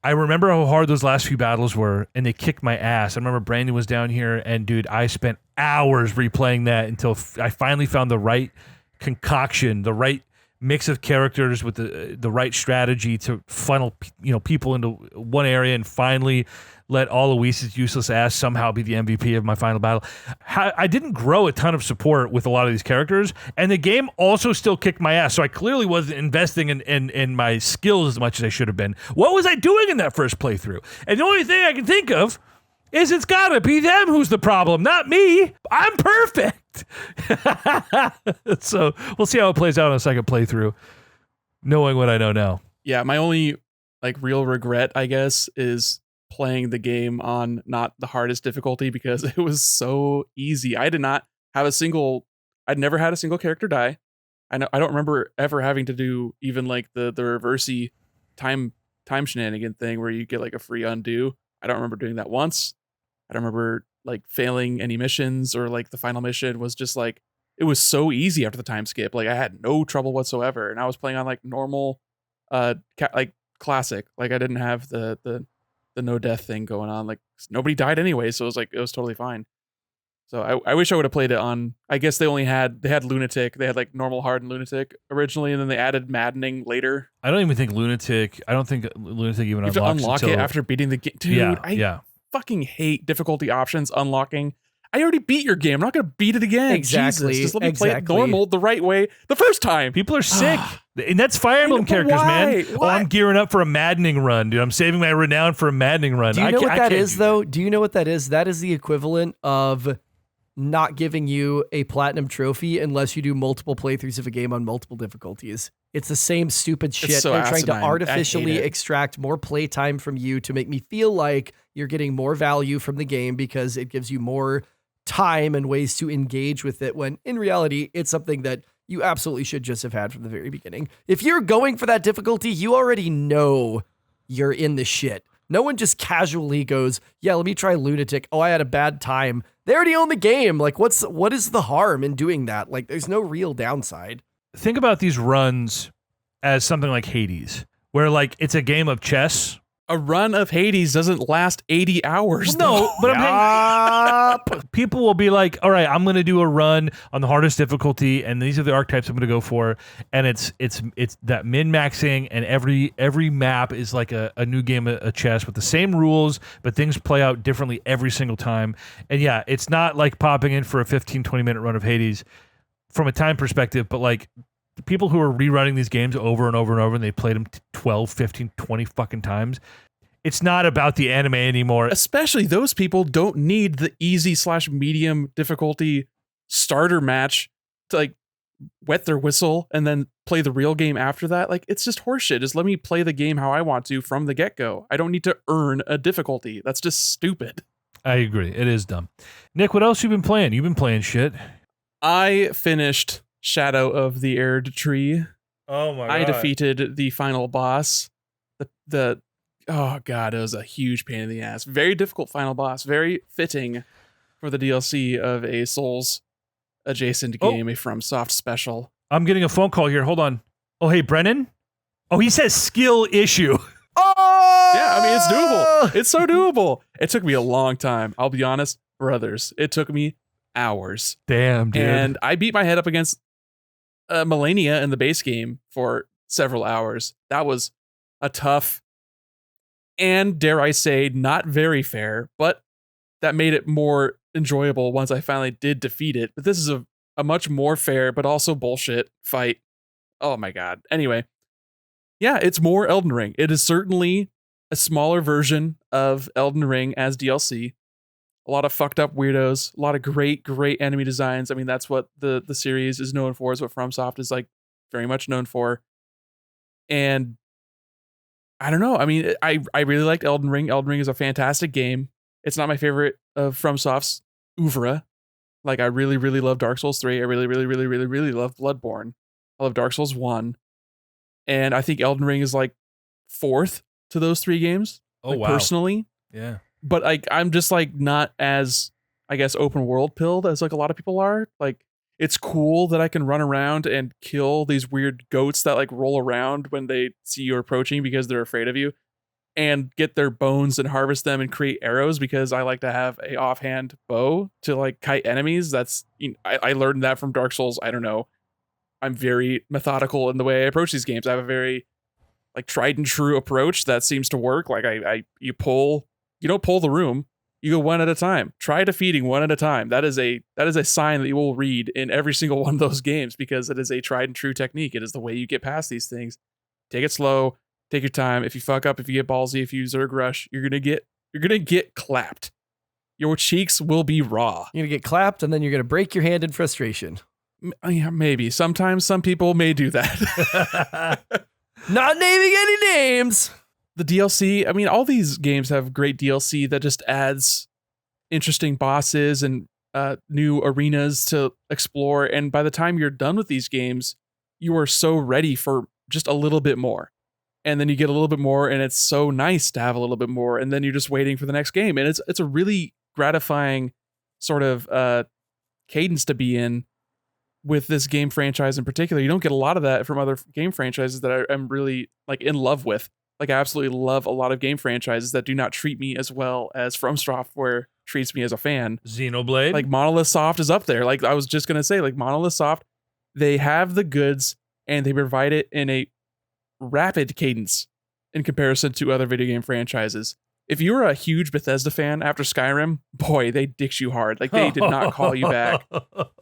I remember how hard those last few battles were, and they kicked my ass. I remember Brandon was down here, and dude, I spent hours replaying that until I finally found the right concoction, the right mix of characters with the right strategy to funnel people into one area and finally let Aloysius' useless ass somehow be the MVP of my final battle. I didn't grow a ton of support with a lot of these characters, and the game also still kicked my ass, so I clearly wasn't investing in my skills as much as I should have been. What was I doing in that first playthrough? And the only thing I can think of is it's gotta be them who's the problem, not me. I'm perfect. So we'll see how it plays out on a second playthrough, knowing what I know now. Yeah, my only like real regret, I guess, is playing the game on not the hardest difficulty because it was so easy. I'd never had a single character die. I don't remember ever having to do even like the reversey time shenanigan thing where you get like a free undo. I don't remember doing that once. I don't remember like failing any missions, or like the final mission was just like, it was so easy after the time skip. Like I had no trouble whatsoever, and I was playing on like normal, like classic. Like I didn't have the no death thing going on. Like nobody died anyway, so it was totally fine. So I wish I would have played it on. I guess they had lunatic. They had like normal, hard, and lunatic originally, and then they added maddening later. I don't think lunatic even you have to unlock it after beating the game. Dude, yeah. Fucking hate difficulty options unlocking. I already beat your game. I'm not gonna beat it again. Exactly. Jesus, just let me play it normal, the right way, the first time. People are sick. And that's Fire Emblem characters, man. Why? Oh, I'm gearing up for a maddening run, dude. I'm saving my renown for a maddening run. Do you know what that is, though? Do you know what that is? That is the equivalent of not giving you a platinum trophy unless you do multiple playthroughs of a game on multiple difficulties. It's the same stupid shit. So They're trying to asinine. artificially extract more playtime from you to make me feel like you're getting more value from the game because it gives you more time and ways to engage with it, when in reality, it's something that you absolutely should just have had from the very beginning. If you're going for that difficulty, you already know you're in the shit. No one just casually goes, yeah, let me try lunatic. Oh, I had a bad time. They already own the game. Like, what is the harm in doing that? Like, there's no real downside. Think about these runs as something like Hades, where like it's a game of chess. A run of Hades doesn't last 80 hours. No, but people will be like, all right, I'm going to do a run on the hardest difficulty, and these are the archetypes I'm going to go for. And it's that min-maxing, and every map is like a new game of chess with the same rules, but things play out differently every single time. And yeah, it's not like popping in for a 15, 20-minute run of Hades from a time perspective, but like the people who are rerunning these games over and over and over, and they played them 12, 15, 20 fucking times. It's not about the anime anymore. Especially those people don't need the easy/medium difficulty starter match to like wet their whistle and then play the real game after that. Like, it's just horseshit. Just let me play the game how I want to from the get-go. I don't need to earn a difficulty. That's just stupid. I agree. It is dumb. Nick, what else you been playing? You've been playing shit. I finished Shadow of the Erdree. Oh my god. I defeated the final boss. Oh god, it was a huge pain in the ass. Very difficult final boss. Very fitting for the DLC of a Souls adjacent game, a FromSoft special. I'm getting a phone call here. Hold on. Oh, hey, Brennan? Oh, he says skill issue. Oh! Yeah, I mean, it's doable. It's so doable. It took me a long time. I'll be honest, brothers. It took me hours. Damn, dude. And I beat my head up against Melania in the base game for several hours. That was a tough and, dare I say, not very fair, but that made it more enjoyable once I finally did defeat it. But this is a much more fair, but also bullshit fight. Oh my god. Anyway, yeah, it's more Elden Ring. It is certainly a smaller version of Elden Ring as DLC. A lot of fucked up weirdos, a lot of great enemy designs. I mean, that's what the series is known for, is what FromSoft is like very much known for. And I don't know. I mean, I really liked Elden Ring. Elden Ring is a fantastic game. It's not my favorite of FromSoft's oeuvre. Like, I really love Dark Souls 3. I really love Bloodborne. I love Dark Souls 1. And I think Elden Ring is like fourth to those three games. Oh, like, wow. Personally. Yeah. But like, I'm just like not as, I guess, open world pilled as like a lot of people are. Like, it's cool that I can run around and kill these weird goats that like roll around when they see you approaching because they're afraid of you, and get their bones and harvest them and create arrows because I like to have a offhand bow to like kite enemies. That's, I learned that from Dark Souls. I don't know. I'm very methodical in the way I approach these games. I have a very like tried and true approach that seems to work. Like you don't pull the room. You go one at a time. Try defeating one at a time. That is a sign that you will read in every single one of those games, because it is a tried and true technique. It is the way you get past these things. Take it slow. Take your time. If you fuck up, if you get ballsy, if you Zerg rush, you're gonna get clapped. Your cheeks will be raw. You're gonna get clapped, and then you're gonna break your hand in frustration. Yeah, maybe. Sometimes some people may do that. Not naming any names. The DLC, I mean, all these games have great DLC that just adds interesting bosses and new arenas to explore. And by the time you're done with these games, you are so ready for just a little bit more. And then you get a little bit more, and it's so nice to have a little bit more. And then you're just waiting for the next game. And it's a really gratifying sort of cadence to be in with this game franchise in particular. You don't get a lot of that from other game franchises that I'm really like in love with. Like, I absolutely love a lot of game franchises that do not treat me as well as FromSoftware treats me as a fan. Xenoblade. Like, Monolith Soft is up there. Like, I was just going to say, like, Monolith Soft, they have the goods and they provide it in a rapid cadence in comparison to other video game franchises. If you were a huge Bethesda fan after Skyrim, boy, they dicked you hard. Like, they did not call you back.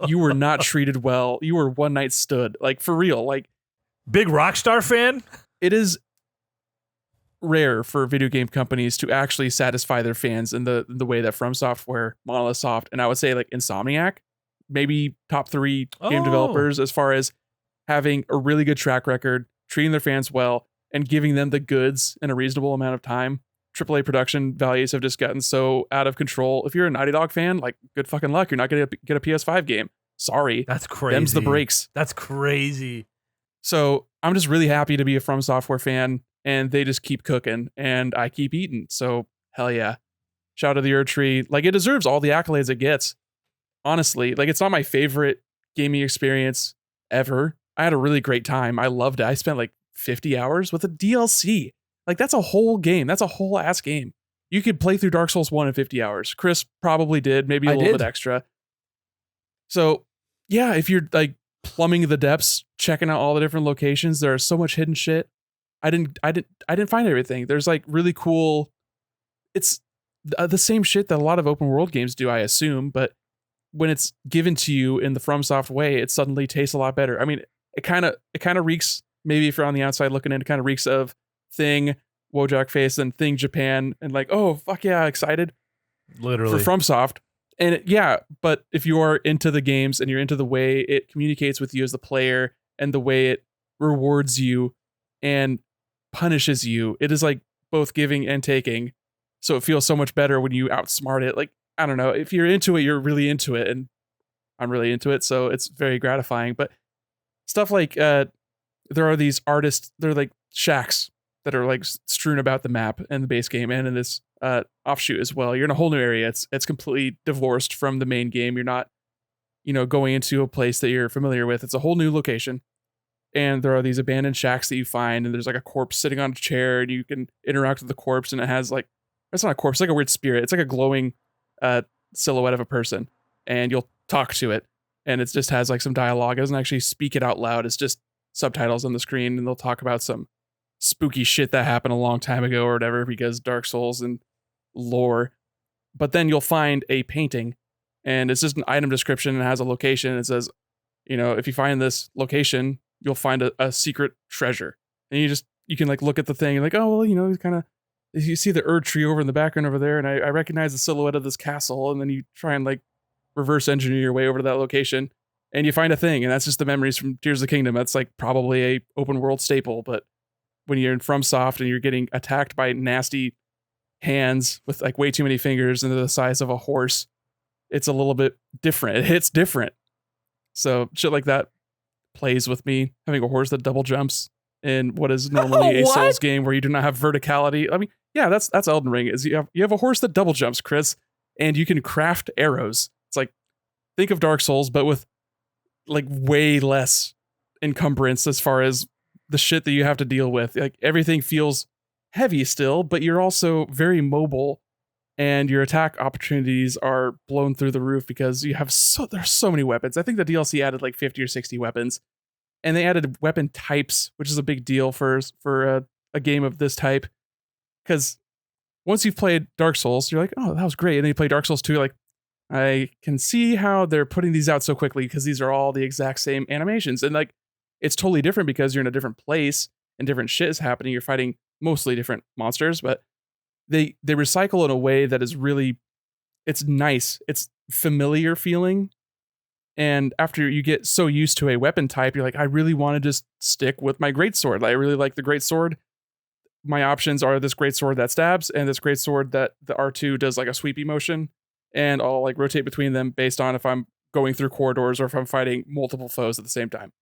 You were not treated well. You were one night stood. Like, for real. Like, big Rockstar fan? It is rare for video game companies to actually satisfy their fans in the way that FromSoftware, Monolith Soft, and I would say like Insomniac, maybe top 3 game developers as far as having a really good track record, treating their fans well, and giving them the goods in a reasonable amount of time. AAA production values have just gotten so out of control. If you're a Naughty Dog fan, like, good fucking luck. You're not going to get a PS5 game. Sorry. That's crazy. Them's the breaks. That's crazy. So I'm just really happy to be a FromSoftware fan, and they just keep cooking, and I keep eating. So hell yeah. Shout out to the Erdree. Like, it deserves all the accolades it gets. Honestly, like, it's not my favorite gaming experience ever. I had a really great time. I loved it. I spent like 50 hours with a DLC. Like, that's a whole game. That's a whole ass game. You could play through Dark Souls 1 in 50 hours. Chris probably did, maybe a little bit extra. So yeah, if you're like plumbing the depths, checking out all the different locations, there's so much hidden shit. I didn't find everything. There's like really cool. It's the same shit that a lot of open world games do, I assume, but when it's given to you in the FromSoft way, it suddenly tastes a lot better. I mean, it kind of reeks, maybe if you're on the outside looking in, it kind of reeks of Thing, Wojak Face, and Thing Japan, and like, oh fuck yeah, excited. Literally. For FromSoft. And but if you are into the games and you're into the way it communicates with you as the player and the way it rewards you and punishes you, it is like both giving and taking. So it feels so much better when you outsmart it. Like, I don't know, if you're into it, you're really into it. And I'm really into it, so it's very gratifying. But stuff like there are these artists, they're like shacks that are like strewn about the map in the base game and in this offshoot as well. You're in a whole new area. It's completely divorced from the main game. You're not, going into a place that you're familiar with. It's a whole new location. And there are these abandoned shacks that you find, and there's like a corpse sitting on a chair, and you can interact with the corpse, and it has like, it's not a corpse, it's like a weird spirit. It's like a glowing silhouette of a person, and you'll talk to it, and it just has like some dialogue. It doesn't actually speak it out loud. It's just subtitles on the screen, and they'll talk about some spooky shit that happened a long time ago or whatever, because Dark Souls and lore. But then you'll find a painting, and it's just an item description, and it has a location, and it says, if you find this location, you'll find a secret treasure. And you can like look at the thing and like, oh, well, kind of, you see the Erdree over in the background over there, and I recognize the silhouette of this castle, and then you try and like reverse engineer your way over to that location, and you find a thing, and that's just the memories from Tears of the Kingdom. That's like probably a open world staple, but when you're in FromSoft and you're getting attacked by nasty hands with like way too many fingers and they're the size of a horse, it's a little bit different. It hits different. So shit like that plays with me. Having a horse that double jumps in what is normally a Souls game where you do not have verticality. I mean, yeah, that's Elden Ring. Is you have a horse that double jumps, Chris, and you can craft arrows. It's like, think of Dark Souls, but with like way less encumbrance as far as the shit that you have to deal with. Like everything feels heavy still, but you're also very mobile, and your attack opportunities are blown through the roof because there's so many weapons. I think the DLC added like 50 or 60 weapons, and they added weapon types, which is a big deal for a game of this type. Because once you've played Dark Souls, you're like, oh, that was great. And then you play Dark Souls 2, like, I can see how they're putting these out so quickly because these are all the exact same animations. And like, it's totally different because you're in a different place and different shit is happening. You're fighting mostly different monsters, but they recycle in a way that is really, it's nice. It's familiar feeling. And after you get so used to a weapon type, you're like, I really want to just stick with my greatsword. I really like the greatsword. My options are this greatsword that stabs and this greatsword that the R2 does like a sweepy motion. And I'll like rotate between them based on if I'm going through corridors or if I'm fighting multiple foes at the same time.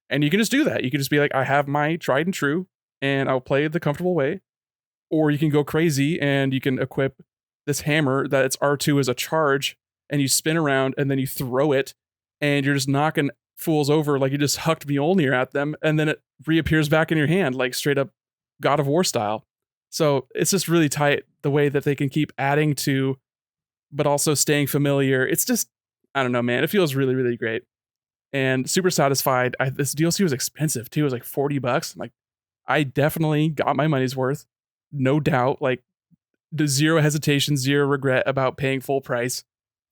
And you can just do that. You can just be like, I have my tried and true, and I'll play the comfortable way. Or you can go crazy and you can equip this hammer that its R2 is a charge, and you spin around and then you throw it, and you're just knocking fools over like you just hucked Mjolnir at them, and then it reappears back in your hand like straight up God of War style. So it's just really tight the way that they can keep adding to, but also staying familiar. It's just, I don't know, man. It feels really, really great. And super satisfied. This DLC was expensive too. It was like $40. I'm like, I definitely got my money's worth. No doubt. Like, the zero hesitation, zero regret about paying full price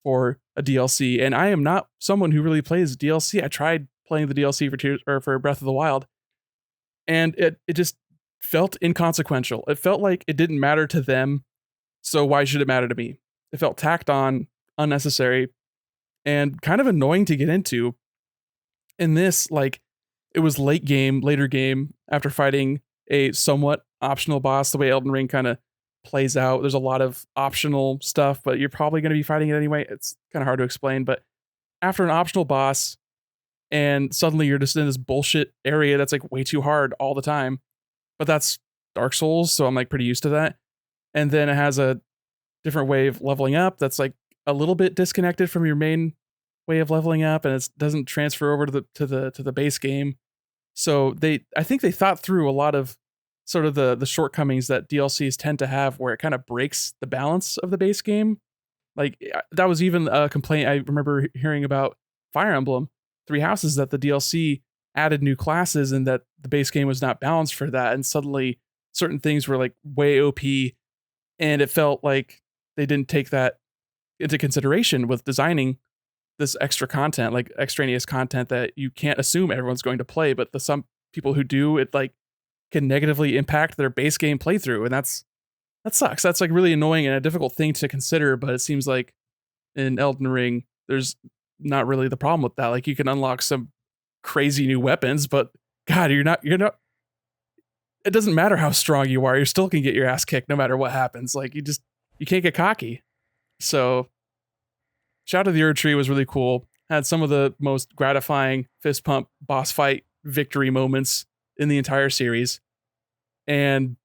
for a DLC. And I am not someone who really plays DLC. I tried playing the DLC for Breath of the Wild, and it just felt inconsequential. It felt like it didn't matter to them, so why should it matter to me? It felt tacked on, unnecessary, and kind of annoying to get into. In this, like, it was later game, after fighting a somewhat optional boss, the way Elden Ring kind of plays out. There's a lot of optional stuff, but you're probably going to be fighting it anyway. It's kind of hard to explain, but after an optional boss, and suddenly you're just in this bullshit area that's like way too hard all the time. But that's Dark Souls, so I'm like pretty used to that. And then it has a different way of leveling up that's like a little bit disconnected from your main way of leveling up, and it doesn't transfer over to the base game. So I think they thought through a lot of sort of the shortcomings that DLCs tend to have, where it kind of breaks the balance of the base game. Like, that was even a complaint I remember hearing about Fire Emblem Three Houses, that the DLC added new classes and that the base game was not balanced for that, and suddenly certain things were like way OP, and it felt like they didn't take that into consideration with designing this extra content, like extraneous content that you can't assume everyone's going to play, but some people who do, it like can negatively impact their base game playthrough, and that sucks. That's like really annoying and a difficult thing to consider, but it seems like in Elden Ring there's not really the problem with that. Like, you can unlock some crazy new weapons, but God, you're not it doesn't matter how strong you are, you still can get your ass kicked no matter what happens. Like, you can't get cocky. So shout out to the Erdree was really cool. had some of the most gratifying fist pump boss fight victory moments in the entire series. And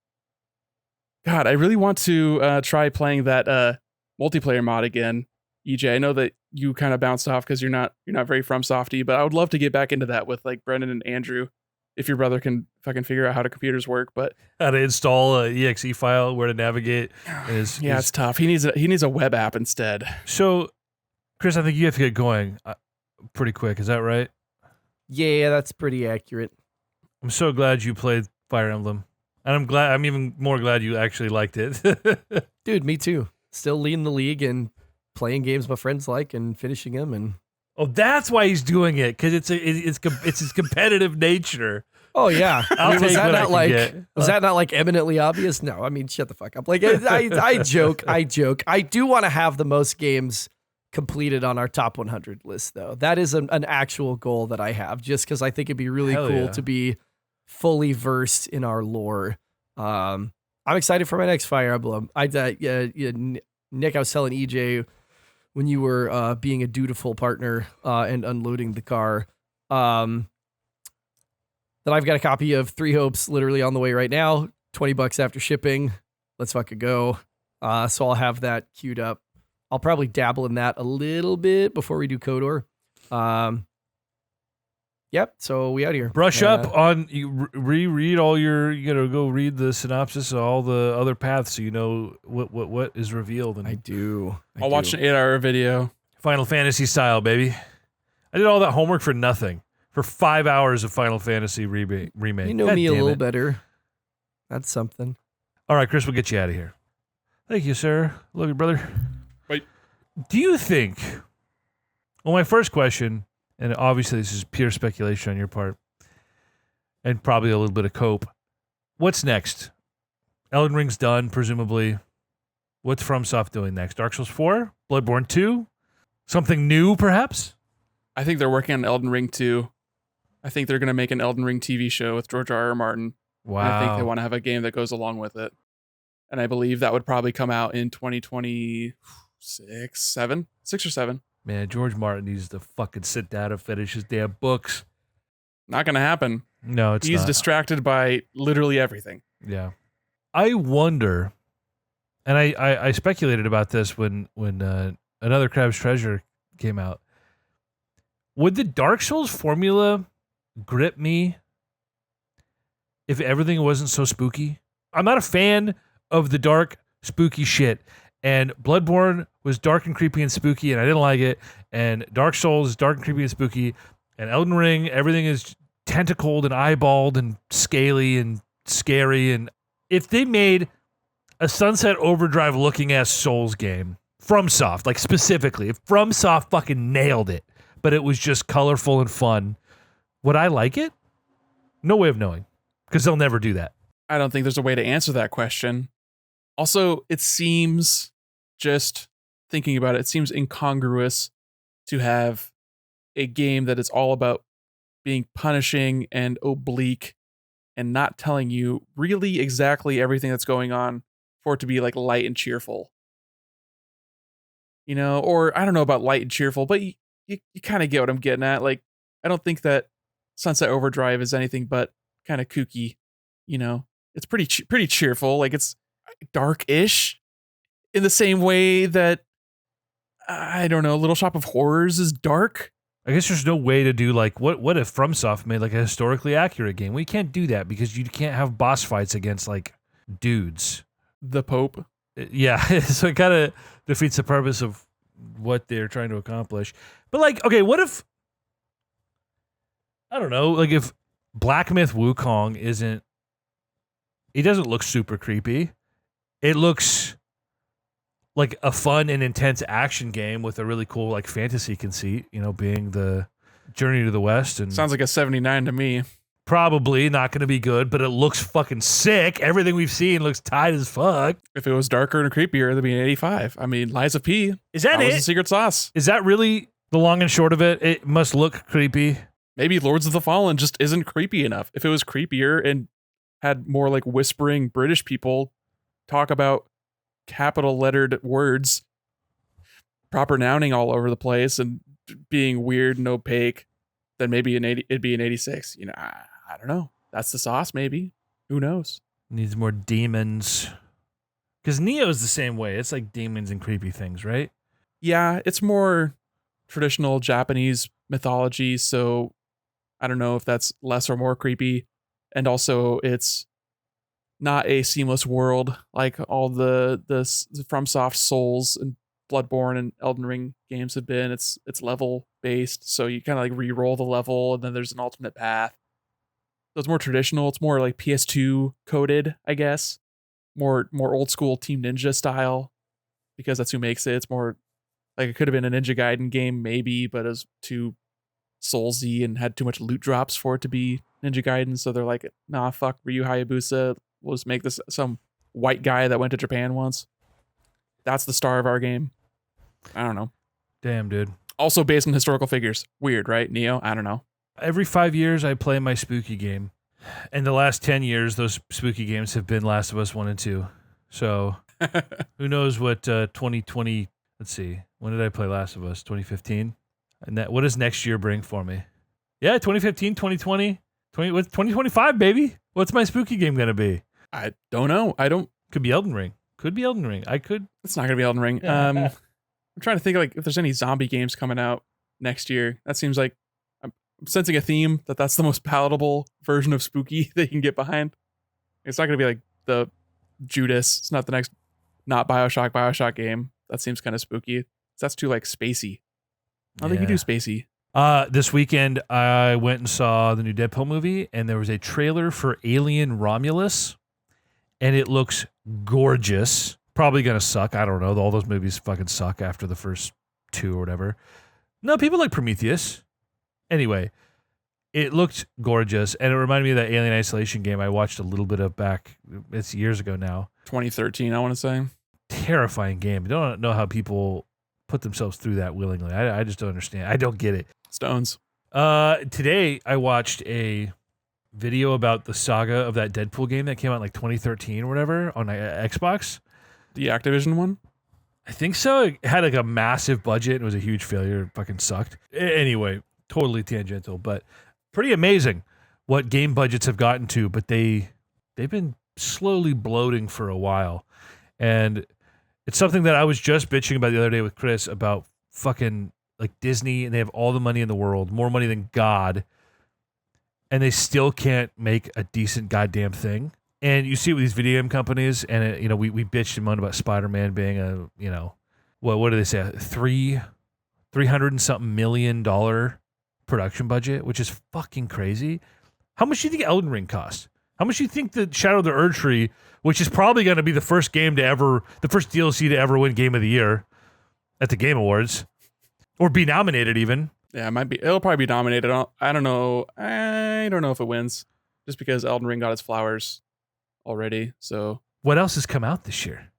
God, I really want to try playing that multiplayer mod again. EJ, I know that you kind of bounced off because you're not very FromSofty, but I would love to get back into that with like Brendan and Andrew, if your brother can fucking figure out how the computers work. But how to install a exe file, where to navigate. It's tough. He needs a web app instead. So, Chris, I think you have to get going pretty quick. Is that right? Yeah, that's pretty accurate. I'm so glad you played Fire Emblem, and I'm even more glad you actually liked it. Dude, me too. Still leading the league and playing games my friends like and finishing them. And oh, that's why he's doing it, because it's his competitive nature. oh yeah, I'll was take that what I not can like get. was that not like eminently obvious? No, I mean shut the fuck up. Like I joke. I do want to have the most games completed on our top 100 list, though. That is an actual goal that I have, just because I think it'd be really Hell cool yeah. to be fully versed in our lore. I'm excited for my next Fire Emblem. Nick, I was telling EJ when you were being a dutiful partner and unloading the car, that I've got a copy of Three Hopes literally on the way right now, $20 after shipping. Let's fucking go. So I'll have that queued up. I'll probably dabble in that a little bit before we do KOTOR. Yep. So we out here. Brush up on you. Reread all your. You gotta go read the synopsis of all the other paths, so you know what is revealed. And I do. I'll watch an 8-hour video. Final Fantasy style, baby. I did all that homework for nothing. For 5 hours of Final Fantasy remake. You know God me a damn little it. better. That's something. All right, Chris, we'll get you out of here. Thank you, sir. Love you, brother. Bye. Do you think? Well, my first question, and obviously this is pure speculation on your part, and probably a little bit of cope. What's next? Elden Ring's done, presumably. What's FromSoft doing next? Dark Souls 4? Bloodborne 2? Something new, perhaps? I think they're working on Elden Ring 2. I think they're going to make an Elden Ring TV show with George R.R. Martin. Wow. And I think they want to have a game that goes along with it. And I believe that would probably come out in 2026, 6 or 7. Man, George Martin needs to fucking sit down and finish his damn books. Not going to happen. No, it's He's not. distracted by literally everything. Yeah. I wonder, and I speculated about this when Another Crab's Treasure came out. Would the Dark Souls formula grip me if everything wasn't so spooky? I'm not a fan of the dark, spooky shit. And Bloodborne was dark and creepy and spooky, and I didn't like it. And Dark Souls is dark and creepy and spooky. And Elden Ring, everything is tentacled and eyeballed and scaly and scary. And if they made a Sunset Overdrive looking ass Souls game, FromSoft, like specifically, if FromSoft fucking nailed it, but it was just colorful and fun, would I like it? No way of knowing, because they'll never do that. I don't think there's a way to answer that question. Also, it seems, just thinking about it, it seems incongruous to have a game that is all about being punishing and oblique and not telling you really exactly everything that's going on for it to be like light and cheerful. You know, or I don't know about light and cheerful, but you kind of get what I'm getting at. Like, I don't think that Sunset Overdrive is anything but kind of kooky. You know, it's pretty cheerful. Like, it's dark-ish in the same way that, I don't know, Little Shop of Horrors is dark. I guess there's no way to do like, what if FromSoft made like a historically accurate game? We can't do that because you can't have boss fights against like dudes. The Pope. Yeah, so it kind of defeats the purpose of what they're trying to accomplish. But like, okay, what if, I don't know, like if Black Myth Wukong it doesn't look super creepy. It looks like a fun and intense action game with a really cool like fantasy conceit, you know, being the Journey to the West. And Sounds like a 79 to me. probably not going to be good, but it looks fucking sick. Everything we've seen looks tight as fuck. If it was darker and creepier, it'd be an 85. I mean, Lies of P. Is that was it? the secret sauce. Is that really the long and short of it? It must look creepy. Maybe Lords of the Fallen just isn't creepy enough. If it was creepier and had more like whispering British people talk about capital lettered words, proper nouning all over the place, and being weird and opaque, then maybe it'd be an 86. You know, I don't know. That's the sauce, maybe. Who knows? Needs more demons. Because Neo's the same way. It's like demons and creepy things, right? Yeah, it's more traditional Japanese mythology, so I don't know if that's less or more creepy. And also, it's not a seamless world like all the FromSoft Souls and Bloodborne and Elden Ring games have been. It's level based, so you kind of like re-roll the level, and then there's an alternate path. So it's more traditional. It's more like PS2 coded, I guess. More old school Team Ninja style, because that's who makes it. It's more like it could have been a Ninja Gaiden game, maybe, but it was too Soulsy and had too much loot drops for it to be Ninja Gaiden. So they're like, nah, fuck Ryu Hayabusa. We'll just make this some white guy that went to Japan once. That's the star of our game. I don't know. Damn, dude. Also based on historical figures. Weird, right? Neo? I don't know. Every 5 years, I play my spooky game. And the last 10 years, those spooky games have been Last of Us 1 and 2. So who knows what 2020... Let's see. When did I play Last of Us? 2015? And what does next year bring for me? Yeah, 2015, 2020, 2025, baby. What's my spooky game going to be? I don't know. Could be Elden Ring. Could be Elden Ring. It's not going to be Elden Ring. I'm trying to think like if there's any zombie games coming out next year. That seems like I'm sensing a theme that's the most palatable version of spooky that you can get behind. It's not going to be like the Judas. It's not the next not Bioshock game. That seems kind of spooky. That's too like spacey. I don't think you do spacey. This weekend, I went and saw the new Deadpool movie, and there was a trailer for Alien Romulus, and it looks gorgeous. Probably going to suck. I don't know. All those movies fucking suck after the first two or whatever. No, people like Prometheus. Anyway, it looked gorgeous, and it reminded me of that Alien Isolation game I watched a little bit of back. It's years ago now. 2013, I want to say. Terrifying game. I don't know how people put themselves through that willingly. I just don't understand. I don't get it. Stones. Today, I watched a video about the saga of that Deadpool game that came out in like 2013 or whatever on Xbox. The Activision one? I think so. It had like a massive budget. It was a huge failure. It fucking sucked. Anyway, totally tangential, but pretty amazing what game budgets have gotten to, but they've been slowly bloating for a while. And it's something that I was just bitching about the other day with Chris about fucking like Disney, and they have all the money in the world, more money than God, and they still can't make a decent goddamn thing. And you see it with these video game companies, and we bitched and moaned about Spider-Man being a, what do they say, a $300 and something million production budget, which is fucking crazy. How much do you think Elden Ring cost? How much do you think that Shadow of the Erdree, which is probably going to be the first DLC to ever win Game of the Year at the Game Awards, or be nominated even? Yeah, it might be. It'll probably be nominated. I don't know. I don't know if it wins, just because Elden Ring got its flowers already. So what else has come out this year?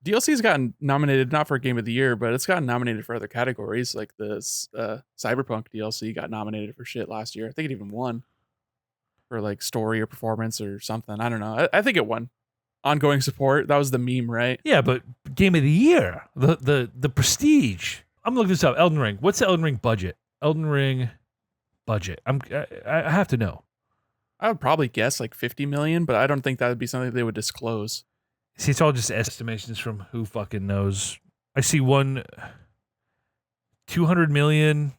DLC's gotten nominated not for Game of the Year, but it's gotten nominated for other categories. Like the Cyberpunk DLC got nominated for shit last year. I think it even won for like story or performance or something. I don't know. I think it won. Ongoing support. That was the meme, right? Yeah, but Game of the Year, the prestige. I'm looking this up. Elden Ring. What's the Elden Ring budget? Elden Ring budget. I have to know. I would probably guess like 50 million, but I don't think that would be something they would disclose. See, it's all just estimations from who fucking knows. I see $200 million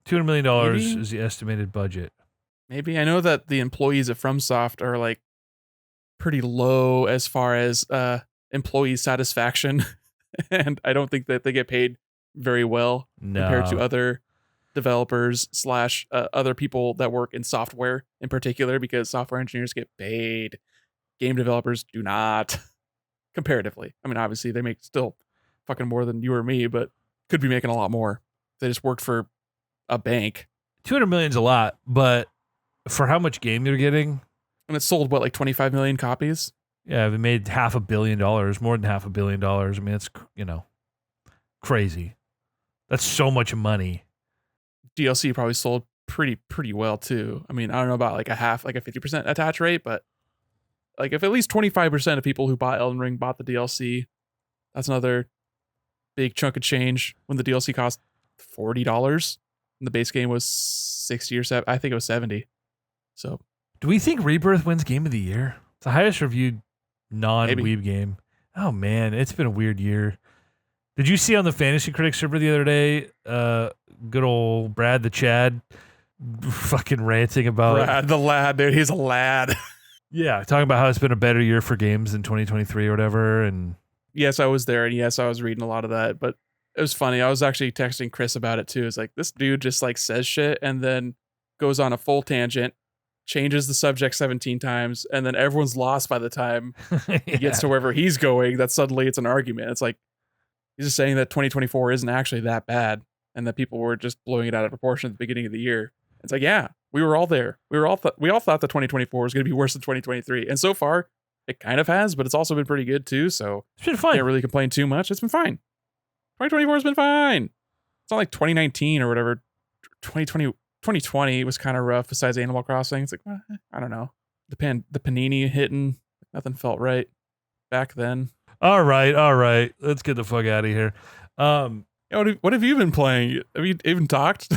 is the estimated budget. Maybe. I know that the employees of FromSoft are like pretty low as far as employee satisfaction, and I don't think that they get paid very well compared to other developers / other people that work in software in particular, because software engineers get paid. Game developers do not, comparatively. I mean, obviously they make still fucking more than you or me, but could be making a lot more. They just worked for a bank. 200 million's a lot, but for how much game you're getting, and it sold like 25 million copies. Yeah, they made $500 million, more than $500 million. I mean, it's crazy. That's so much money. DLC probably sold pretty well too. I mean, I don't know about like a 50% attach rate, but like if at least 25% of people who bought Elden Ring bought the DLC, that's another big chunk of change when the DLC cost $40. And the base game was 60 or 70. I think it was 70. So Do we think Rebirth wins Game of the Year? It's the highest reviewed non-Weeb game. Oh man, it's been a weird year. Did you see on the Fantasy Critics server the other day, good old Brad the Chad fucking ranting about Brad the lad, dude, he's a lad. Yeah, talking about how it's been a better year for games in 2023 or whatever. And Yes, I was there, and yes, I was reading a lot of that, but it was funny. I was actually texting Chris about it too. It's like, this dude just like says shit and then goes on a full tangent, changes the subject 17 times, and then everyone's lost by the time he gets to wherever he's going. That suddenly it's an argument. It's like, he's just saying that 2024 isn't actually that bad and that people were just blowing it out of proportion at the beginning of the year. It's like, yeah, we were all there. We all thought that 2024 was going to be worse than 2023. And so far, it kind of has, but it's also been pretty good too. So it's been fine. Can't really complain too much. It's been fine. 2024 has been fine. It's not like 2019 or whatever. 2020 was kind of rough besides Animal Crossing. It's like, well, I don't know. The panini hitting, nothing felt right back then. All right. Let's get the fuck out of here. What have you been playing? Have you even talked?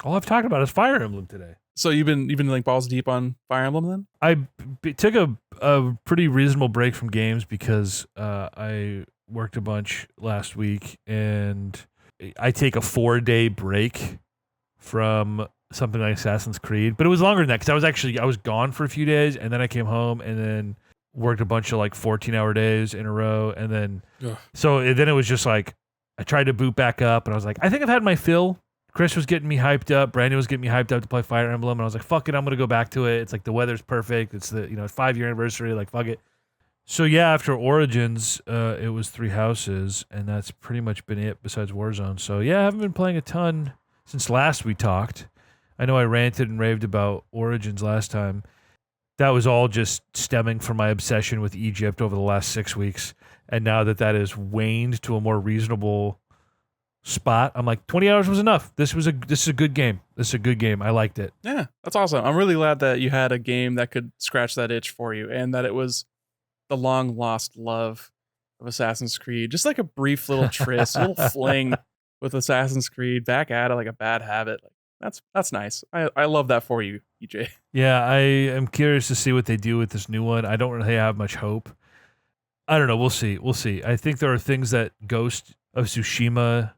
All I've talked about is Fire Emblem today. So you've been like balls deep on Fire Emblem then? I took a pretty reasonable break from games because I worked a bunch last week, and I take a 4-day break from something like Assassin's Creed, but it was longer than that because I was gone for a few days, and then I came home and then worked a bunch of like 14-hour days in a row, and then then it was just like I tried to boot back up, and I was like, I think I've had my fill. Chris was getting me hyped up. Brandon was getting me hyped up to play Fire Emblem, and I was like, fuck it, I'm gonna go back to it. It's like the weather's perfect. It's the 5-year anniversary. Like, fuck it. So yeah, after Origins, it was Three Houses, and that's pretty much been it besides Warzone. So yeah, I haven't been playing a ton since last we talked. I know I ranted and raved about Origins last time. That was all just stemming from my obsession with Egypt over the last 6 weeks, and now that has waned to a more reasonable spot, I'm like, 20 hours was enough. This is a good game. This is a good game. I liked it. Yeah, that's awesome. I'm really glad that you had a game that could scratch that itch for you, and that it was the long lost love of Assassin's Creed. Just like a brief little tryst, a little fling with Assassin's Creed, back at it like a bad habit. Like that's nice. I love that for you, EJ. Yeah, I am curious to see what they do with this new one. I don't really have much hope. I don't know. We'll see. I think there are things that Ghost of Tsushima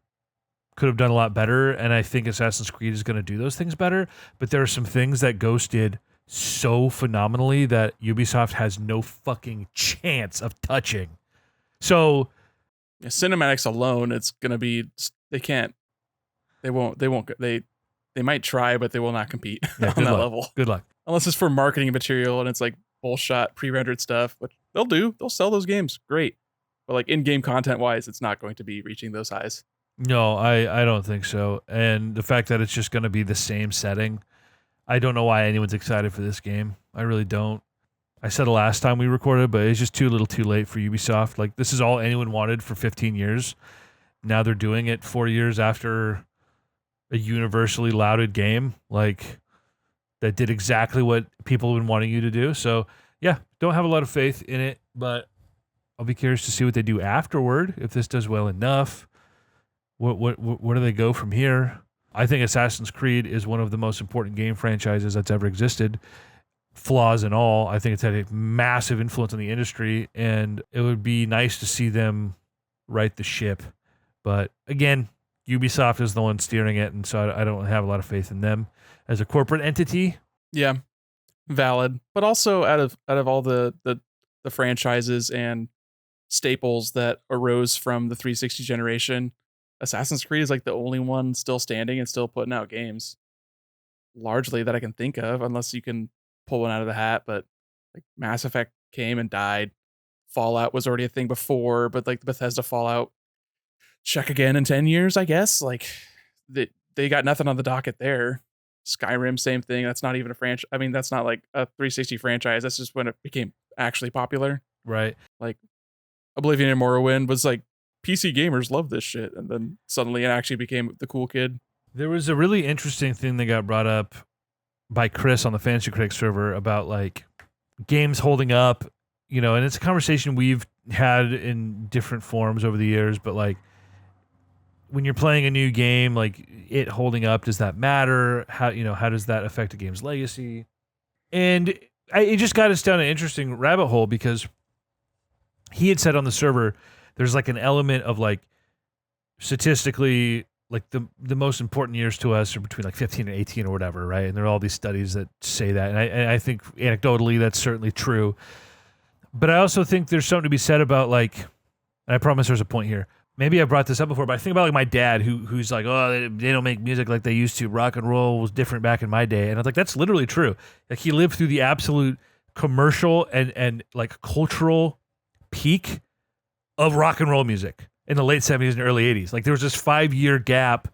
could have done a lot better, and I think Assassin's Creed is going to do those things better, but there are some things that Ghost did so phenomenally that Ubisoft has no fucking chance of touching. So cinematics alone, it's going to be, they might try, but they will not compete on that level. Good luck. Unless it's for marketing material and it's like bullshot pre-rendered stuff, which they'll sell those games. Great. But like in-game content wise, it's not going to be reaching those highs. No, I don't think so. And the fact that it's just going to be the same setting, I don't know why anyone's excited for this game. I really don't. I said it last time we recorded, but it's just too little too late for Ubisoft. Like, this is all anyone wanted for 15 years. Now they're doing it 4 years after a universally lauded game, like, that did exactly what people have been wanting you to do. So, yeah, don't have a lot of faith in it, but I'll be curious to see what they do afterward, if this does well enough. Where do they go from here? I think Assassin's Creed is one of the most important game franchises that's ever existed. Flaws and all, I think it's had a massive influence on the industry, and it would be nice to see them right the ship. But again, Ubisoft is the one steering it, and so I don't have a lot of faith in them as a corporate entity. Yeah, valid. But also out of all the franchises and staples that arose from the 360 generation, Assassin's Creed is like the only one still standing and still putting out games, largely, that I can think of, unless you can pull one out of the hat. But like Mass Effect came and died. Fallout was already a thing before, but like the Bethesda Fallout, check again in 10 years, I guess. Like they got nothing on the docket there. Skyrim, same thing. That's not even a franchise. I mean, that's not like a 360 franchise. That's just when it became actually popular. Right. Like Oblivion and Morrowind was like, PC gamers love this shit, and then suddenly it actually became the cool kid. There was a really interesting thing that got brought up by Chris on the Fantasy Critics server about like games holding up, and it's a conversation we've had in different forms over the years, but like when you're playing a new game, like it holding up, does that matter? How does that affect a game's legacy? And it just got us down an interesting rabbit hole because he had said on the server, there's like an element of like statistically, like the most important years to us are between like 15 and 18 or whatever, right? And there are all these studies that say that. And I think anecdotally that's certainly true. But I also think there's something to be said about like, and I promise there's a point here. Maybe I brought this up before, but I think about like my dad who's like, oh, they don't make music like they used to. Rock and roll was different back in my day. And I was like, that's literally true. Like he lived through the absolute commercial and like cultural peak of rock and roll music in the late 70s and early 80s. Like there was this 5-year gap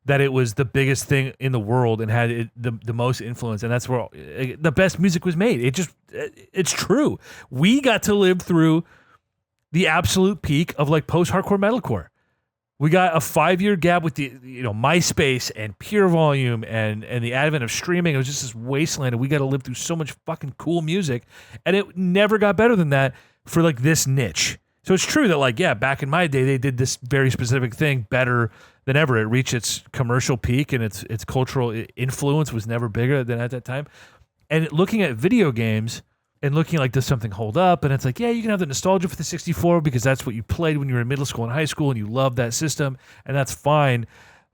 that it was the biggest thing in the world and had the most influence. And that's where the best music was made. It's true. We got to live through the absolute peak of like post-hardcore metalcore. We got a 5-year gap with the MySpace and Pure Volume and the advent of streaming. It was just this wasteland, and we got to live through so much fucking cool music. And it never got better than that for like this niche. So it's true that like, yeah, back in my day, they did this very specific thing better than ever. It reached its commercial peak and its cultural influence was never bigger than at that time. And looking at video games and looking like, does something hold up? And it's like, yeah, you can have the nostalgia for the 64 because that's what you played when you were in middle school and high school and you loved that system, and that's fine.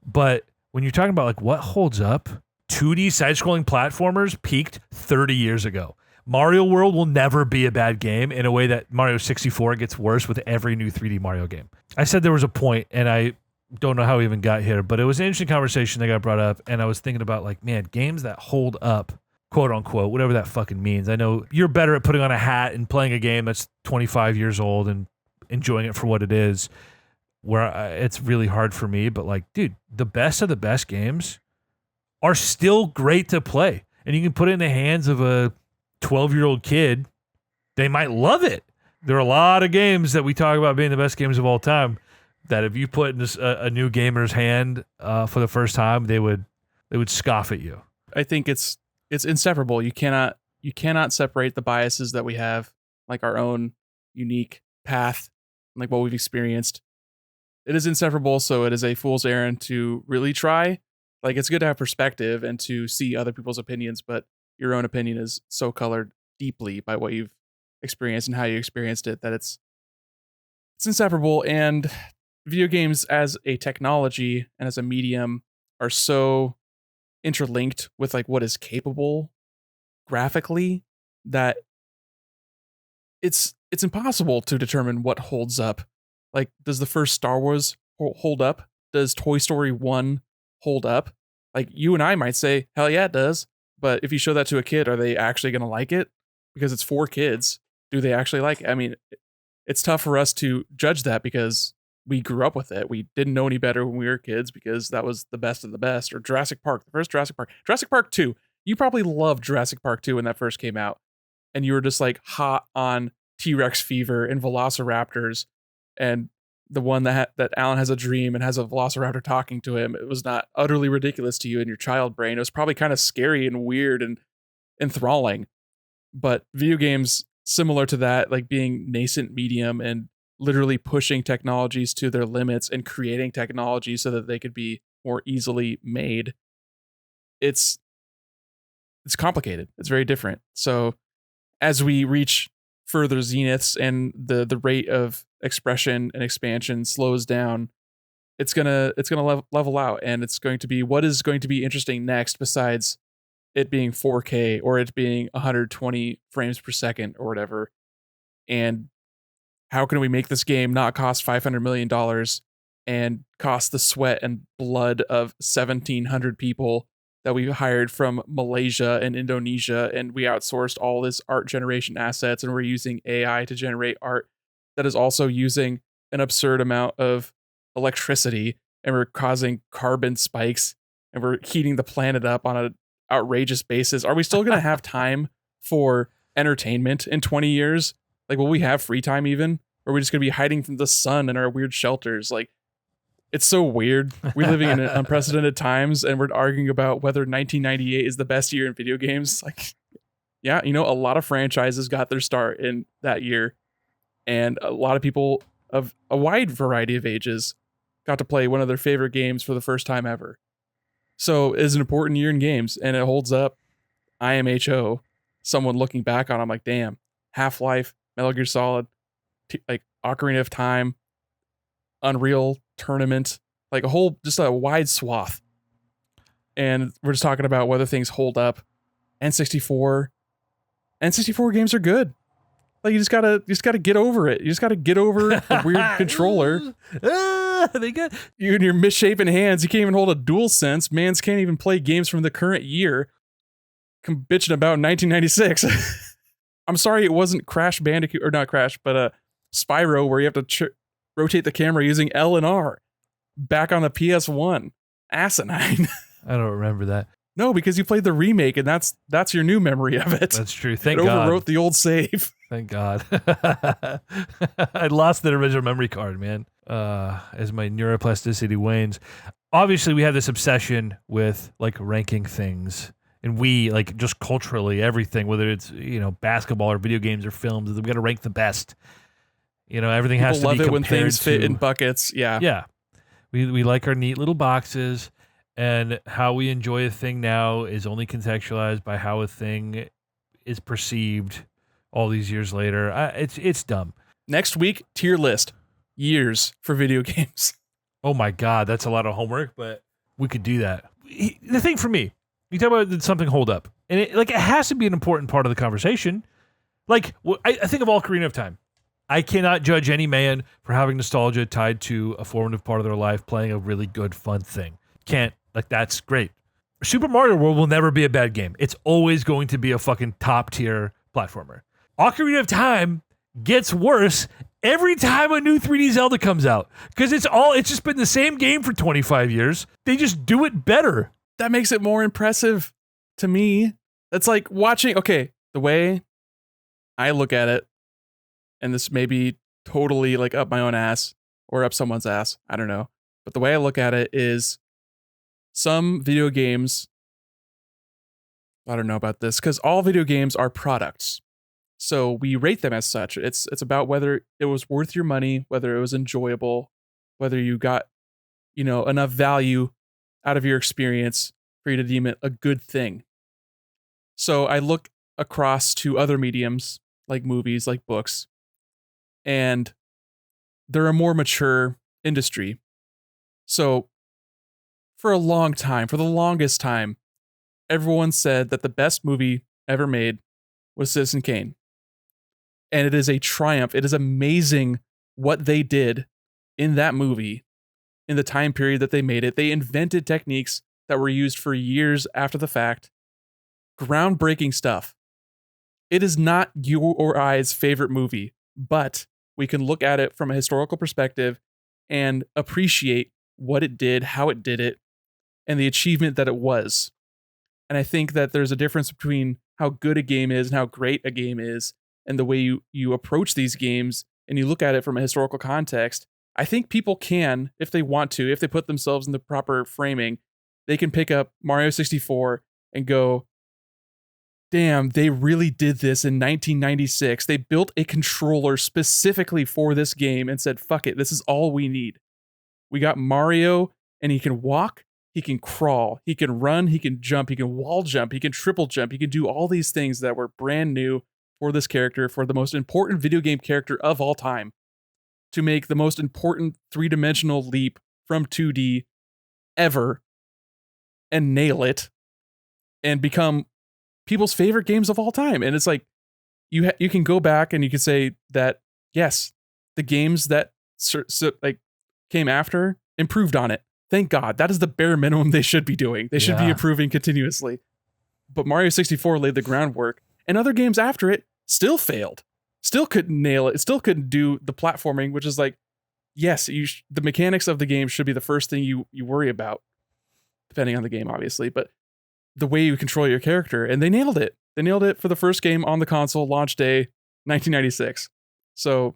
But when you're talking about like what holds up, 2D side-scrolling platformers peaked 30 years ago. Mario World will never be a bad game in a way that Mario 64 gets worse with every new 3D Mario game. I said there was a point, and I don't know how we even got here, but it was an interesting conversation that got brought up, and I was thinking about like, man, games that hold up, quote unquote, whatever that fucking means. I know you're better at putting on a hat and playing a game that's 25 years old and enjoying it for what it is, where it's really hard for me. But like, dude, the best of the best games are still great to play, and you can put it in the hands of a 12-year-old kid. They might love it. There are a lot of games that we talk about being the best games of all time that if you put in a new gamer's hand for the first time, they would scoff at you. I think it's inseparable. You cannot separate the biases that we have, like our own unique path, like what we've experienced. It is inseparable, so it is a fool's errand to really try. Like, it's good to have perspective and to see other people's opinions, but your own opinion is so colored deeply by what you've experienced and how you experienced it that it's inseparable. And video games as a technology and as a medium are so interlinked with like what is capable graphically that it's impossible to determine what holds up. Like, does the first Star Wars hold up? Does Toy Story 1 hold up? Like, you and I might say, hell yeah, it does. But if you show that to a kid, are they actually going to like it? Because it's for kids. Do they actually like it? I mean, it's tough for us to judge that because we grew up with it. We didn't know any better when we were kids because that was the best of the best. Or Jurassic Park, the first Jurassic Park 2. You probably loved Jurassic Park 2 when that first came out. And you were just like hot on T-Rex fever and velociraptors. And the one that Alan has a dream and has a velociraptor talking to him, it was not utterly ridiculous to you in your child brain. It was probably kind of scary and weird and enthralling. But video games, similar to that, like being nascent medium and literally pushing technologies to their limits and creating technology so that they could be more easily made. It's complicated. It's very different. So as we reach further zeniths and the rate of expression and expansion slows down, it's gonna level out, and it's going to be what is going to be interesting next besides it being 4K or it being 120 frames per second or whatever. And how can we make this game not cost $500 million and cost the sweat and blood of 1,700 people that we hired from Malaysia and Indonesia, and we outsourced all this art generation assets, and we're using AI to generate art that is also using an absurd amount of electricity, and we're causing carbon spikes, and we're heating the planet up on an outrageous basis. Are we still going to have time for entertainment in 20 years? Like, will we have free time even? Or are we just going to be hiding from the sun in our weird shelters? Like, it's so weird. We're living in unprecedented times, and we're arguing about whether 1998 is the best year in video games. Like, yeah, a lot of franchises got their start in that year, and a lot of people of a wide variety of ages got to play one of their favorite games for the first time ever. So it's an important year in games, and it holds up. IMHO, someone looking back on, I'm like, damn, Half-Life, Metal Gear Solid, like Ocarina of Time, Unreal Tournament, like just a wide swath. And we're just talking about whether things hold up. N64 games are good. Like you just gotta get over it. You just gotta get over a weird controller. They got You and your misshapen hands. You can't even hold a DualSense. Mans can't even play games from the current year. Come bitching about 1996. I'm sorry it wasn't Crash Bandicoot, or not Crash, but Spyro, where you have to rotate the camera using L and R. Back on the PS1. Asinine. I don't remember that. No, because you played the remake, and that's your new memory of it. That's true. Thank it God. Overwrote the old save. Thank God. I lost the original memory card, man. As my neuroplasticity wanes. Obviously, we have this obsession with like ranking things. And we, like, just culturally, everything, whether it's, basketball or video games or films, we got to rank the best. Everything People has to be love it when compared things fit to- in buckets. Yeah. Yeah. We like our neat little boxes, and how we enjoy a thing now is only contextualized by how a thing is perceived all these years later. It's dumb. Next week, tier list. Years for video games. Oh my God, that's a lot of homework, but we could do that. The thing for me, you talk about did something hold up, and it has to be an important part of the conversation. Like, I think of Ocarina of Time. I cannot judge any man for having nostalgia tied to a formative part of their life, playing a really good, fun thing. Can't. Like, that's great. Super Mario World will never be a bad game. It's always going to be a fucking top tier platformer. Ocarina of Time gets worse every time a new 3D Zelda comes out, because it's just been the same game for 25 years. They just do it better. That makes it more impressive to me. That's like watching, okay, the way I look at it, and this may be totally like up my own ass or up someone's ass, I don't know. But the way I look at it is some video games, I don't know about this, because all video games are products. So we rate them as such. It's about whether it was worth your money, whether it was enjoyable, whether you got, enough value out of your experience for you to deem it a good thing. So I look across to other mediums like movies, like books, and they're a more mature industry. So for a long time, for the longest time, everyone said that the best movie ever made was Citizen Kane. And it is a triumph. It is amazing what they did in that movie in the time period that they made it. They invented techniques that were used for years after the fact. Groundbreaking stuff. It is not you or I's favorite movie, but we can look at it from a historical perspective and appreciate what it did, how it did it, and the achievement that it was. And I think that there's a difference between how good a game is and how great a game is, and the way you approach these games and you look at it from a historical context. I think people can, if they want to, if they put themselves in the proper framing, they can pick up Mario 64 and go, damn, they really did this in 1996. They built a controller specifically for this game and said, fuck it, this is all we need. We got Mario, and he can walk, he can crawl, he can run, he can jump, he can wall jump, he can triple jump, he can do all these things that were brand new for this character, for the most important video game character of all time, to make the most important three-dimensional leap from 2D ever and nail it and become people's favorite games of all time. And it's like, you can go back and you can say that, yes, the games that came after improved on it. Thank God. That is the bare minimum they should be doing. They should be improving continuously. But Mario 64 laid the groundwork, and other games after it still failed. Still couldn't nail it. It still couldn't do the platforming, which is like, yes, the mechanics of the game should be the first thing you worry about, depending on the game, obviously, but the way you control your character, and they nailed it. They nailed it for the first game on the console, launch day, 1996. So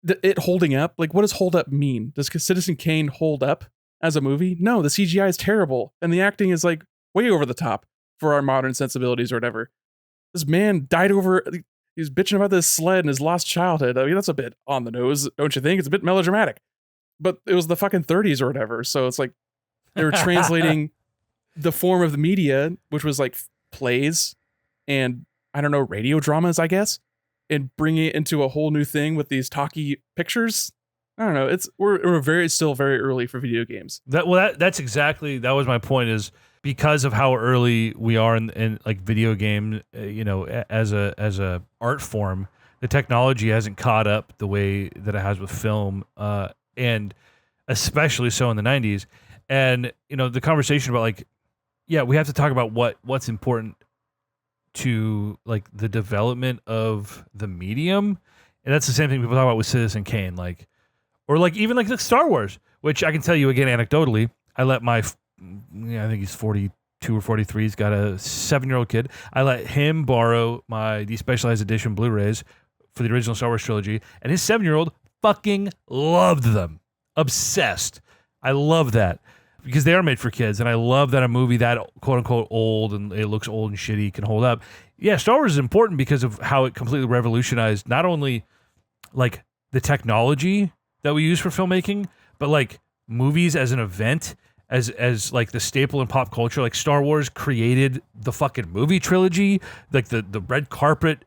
it holding up, like, what does hold up mean? Does Citizen Kane hold up as a movie? No, the CGI is terrible, and the acting is like way over the top for our modern sensibilities or whatever. This man died over, he's bitching about this sled and his lost childhood. I mean, that's a bit on the nose, don't you think? It's a bit melodramatic. But it was the fucking 30s or whatever, so it's like, They were translating the form of the media, which was like plays and I don't know, radio dramas, I guess, and bringing it into a whole new thing with these talkie pictures. I don't know. We're still very early for video games. That was my point, is because of how early we are in like video game, as a art form, the technology hasn't caught up the way that it has with film, and especially so in the 90s. And the conversation about like, yeah, we have to talk about what's important to like the development of the medium, and that's the same thing people talk about with Citizen Kane, like, or like even like the Star Wars, which I can tell you again anecdotally, I let I think he's 42 or 43, he's got a 7-year-old kid. I let him borrow my despecialized edition Blu-rays for the original Star Wars trilogy, and his 7-year-old fucking loved them, obsessed. I love that, because they are made for kids, and I love that a movie that quote-unquote old and it looks old and shitty can hold up. Yeah, Star Wars is important because of how it completely revolutionized not only like the technology that we use for filmmaking, but like movies as an event, as like the staple in pop culture. Like Star Wars created the fucking movie trilogy, like the red carpet,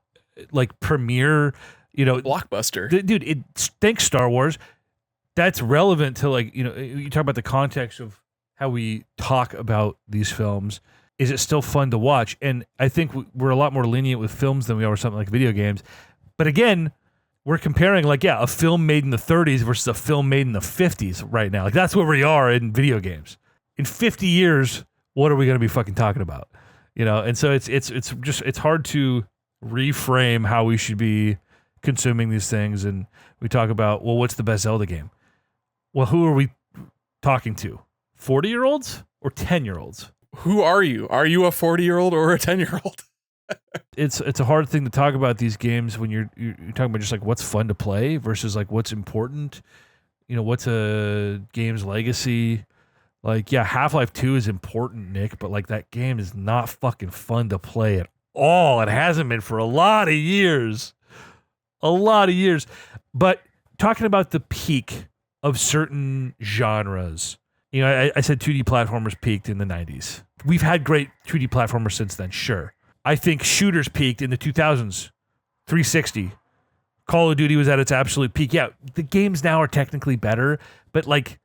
like premiere, Blockbuster. Dude, thanks Star Wars. That's relevant to like, you talk about the context of how we talk about these films. Is it still fun to watch? And I think we're a lot more lenient with films than we are with something like video games. But again, we're comparing like, a film made in the 30s versus a film made in the 50s right now. Like that's where we are in video games. In 50 years, what are we going to be fucking talking about? And so it's hard to reframe how we should be consuming these things. And we talk about, well, what's the best Zelda game? Well, who are we talking to? 40-year-olds or 10-year-olds? Who are you? Are you a 40-year-old or a 10-year-old? It's a hard thing to talk about these games when you're talking about just like what's fun to play versus like what's important. What's a game's legacy? Like, yeah, Half-Life 2 is important, Nick, but like that game is not fucking fun to play at all. It hasn't been for a lot of years. But talking about the peak of certain genres, I said 2D platformers peaked in the 90s. We've had great 2D platformers since then, sure. I think shooters peaked in the 2000s. 360. Call of Duty was at its absolute peak. Yeah, the games now are technically better, but like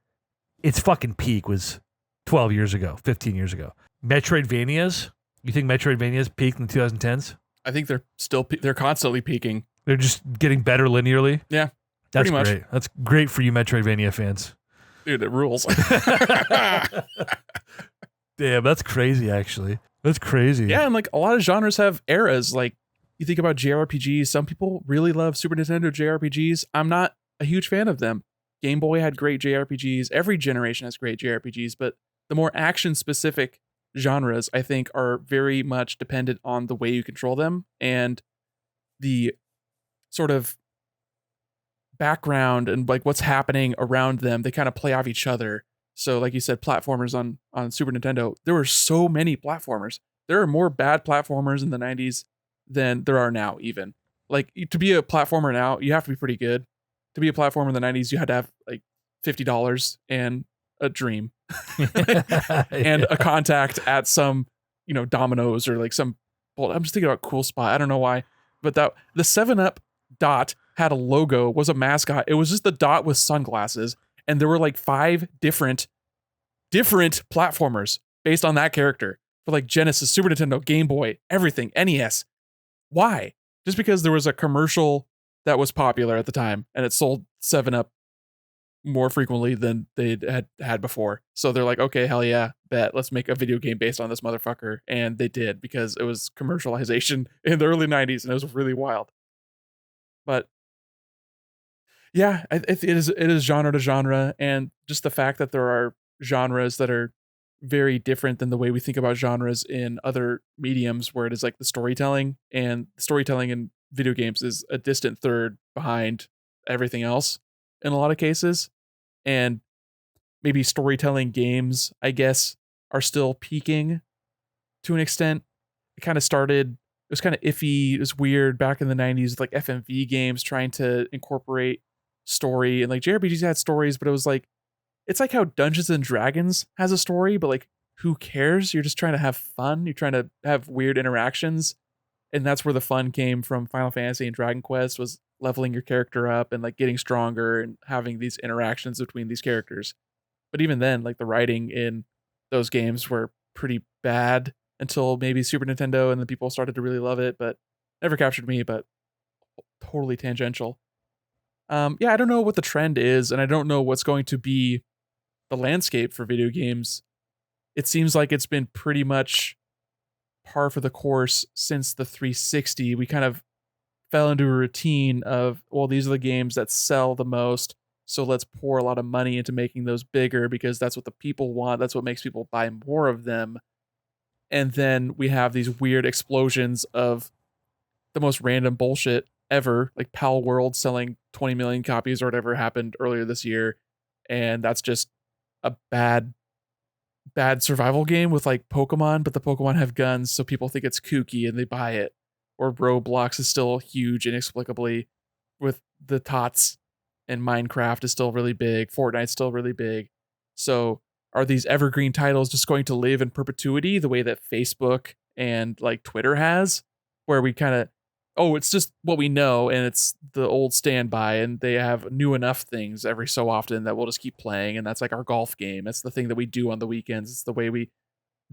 its fucking peak was 12 years ago, 15 years ago. Metroidvanias? You think Metroidvanias peaked in the 2010s? I think they're constantly peaking. They're just getting better linearly? Yeah. That's pretty much. Great. That's great for you Metroidvania fans. Dude, it rules. Damn, that's crazy, actually. That's crazy. Yeah, and like a lot of genres have eras. Like you think about JRPGs, some people really love Super Nintendo JRPGs. I'm not a huge fan of them. Game Boy had great JRPGs. Every generation has great JRPGs, but the more action-specific genres, I think, are very much dependent on the way you control them and the sort of background and like what's happening around them. They kind of play off each other. So like you said, platformers on Super Nintendo, there were so many platformers. There are more bad platformers in the 90s than there are now even. Like to be a platformer now, you have to be pretty good. To be a platformer in the 90s, you had to have like $50 and a dream and a contact at some, Domino's or like some, well, I'm just thinking about Cool Spot. I don't know why, but the 7-Up dot had a logo, was a mascot. It was just the dot with sunglasses. And there were like 5 different platformers based on that character for like Genesis, Super Nintendo, Game Boy, everything, NES. Why? Just because there was a commercial that was popular at the time and it sold 7-Up more frequently than they had before. So they're like, okay, hell yeah, bet. Let's make a video game based on this motherfucker. And they did, because it was commercialization in the early 90s and it was really wild. But yeah, it is genre to genre, and just the fact that there are genres that are very different than the way we think about genres in other mediums, where it is like the storytelling, and storytelling in video games is a distant third behind everything else in a lot of cases. And maybe storytelling games, I guess, are still peaking to an extent. It kind of started, it was kind of iffy, it was weird back in the 90s with like FMV games trying to incorporate story, and like JRPGs had stories, but it was like it's like how Dungeons and Dragons has a story, but like who cares? You're just trying to have fun. You're trying to have weird interactions. And that's where the fun came from Final Fantasy and Dragon Quest, was leveling your character up and like getting stronger and having these interactions between these characters. But even then, like the writing in those games were pretty bad until maybe Super Nintendo, and then people started to really love it, but never captured me, but totally tangential. Yeah, I don't know what the trend is, and I don't know what's going to be the landscape for video games. It seems like it's been pretty much par for the course since the 360. We kind of fell into a routine of, well, these are the games that sell the most, so let's pour a lot of money into making those bigger because that's what the people want. That's what makes people buy more of them. And then we have these weird explosions of the most random bullshit ever, like Pal World selling 20 million copies or whatever happened earlier this year. And that's just a bad survival game with like Pokemon, but the Pokemon have guns, so people think it's kooky and they buy it. Or Roblox is still huge inexplicably with the tots, and Minecraft is still really big. Fortnite's still really big. So are these evergreen titles just going to live in perpetuity the way that Facebook and like Twitter has, where we kind of, oh, it's just what we know and it's the old standby, and they have new enough things every so often that we'll just keep playing, and that's like our golf game. It's the thing that we do on the weekends. It's the way we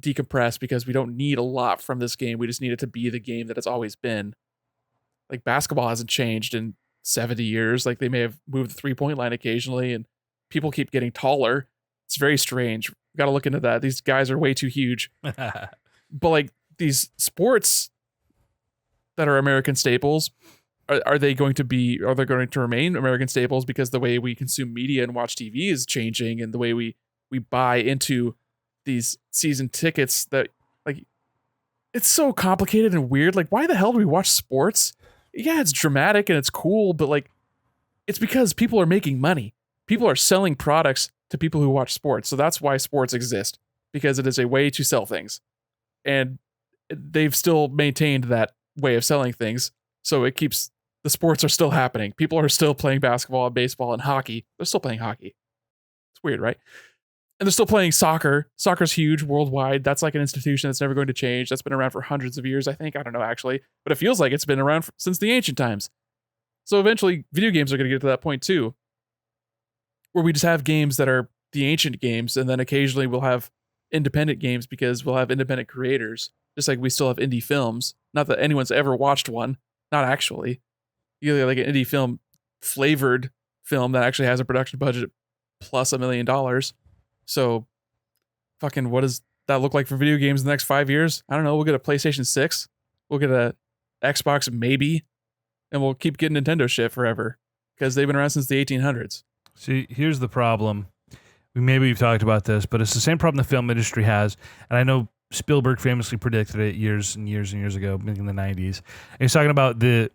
decompress because we don't need a lot from this game. We just need it to be the game that it's always been. Like basketball hasn't changed in 70 years. Like they may have moved the 3-point line occasionally, and people keep getting taller. It's very strange. We got to look into that. These guys are way too huge. But like these sports that are American staples, are they going to remain American staples because the way we consume media and watch TV is changing, and the way we buy into these season tickets, that like it's so complicated and weird. Like, why the hell do we watch sports? Yeah, it's dramatic and it's cool, but like it's because people are making money. People are selling products to people who watch sports. So that's why sports exist, because it is a way to sell things. And they've still maintained that way of selling things. So it keeps, the sports are still happening. People are still playing basketball and baseball and hockey. They're still playing hockey. It's weird, right? And they're still playing soccer. Soccer's huge worldwide. That's like an institution that's never going to change. That's been around for hundreds of years, I think. I don't know, actually. But it feels like it's been around since the ancient times. So eventually, video games are going to get to that point too, where we just have games that are the ancient games, and then occasionally we'll have independent games because we'll have independent creators, just like we still have indie films. Not that anyone's ever watched one. Not actually. You get like an indie film flavored film that actually has a production budget plus $1 million. So fucking what does that look like for video games in the next 5 years? I don't know. We'll get a PlayStation 6. We'll get a Xbox maybe. And we'll keep getting Nintendo shit forever because they've been around since the 1800s. See, here's the problem. Maybe we've talked about this, but it's the same problem the film industry has. And I know Spielberg famously predicted it years and years and years ago, in the 90s. And he's talking about the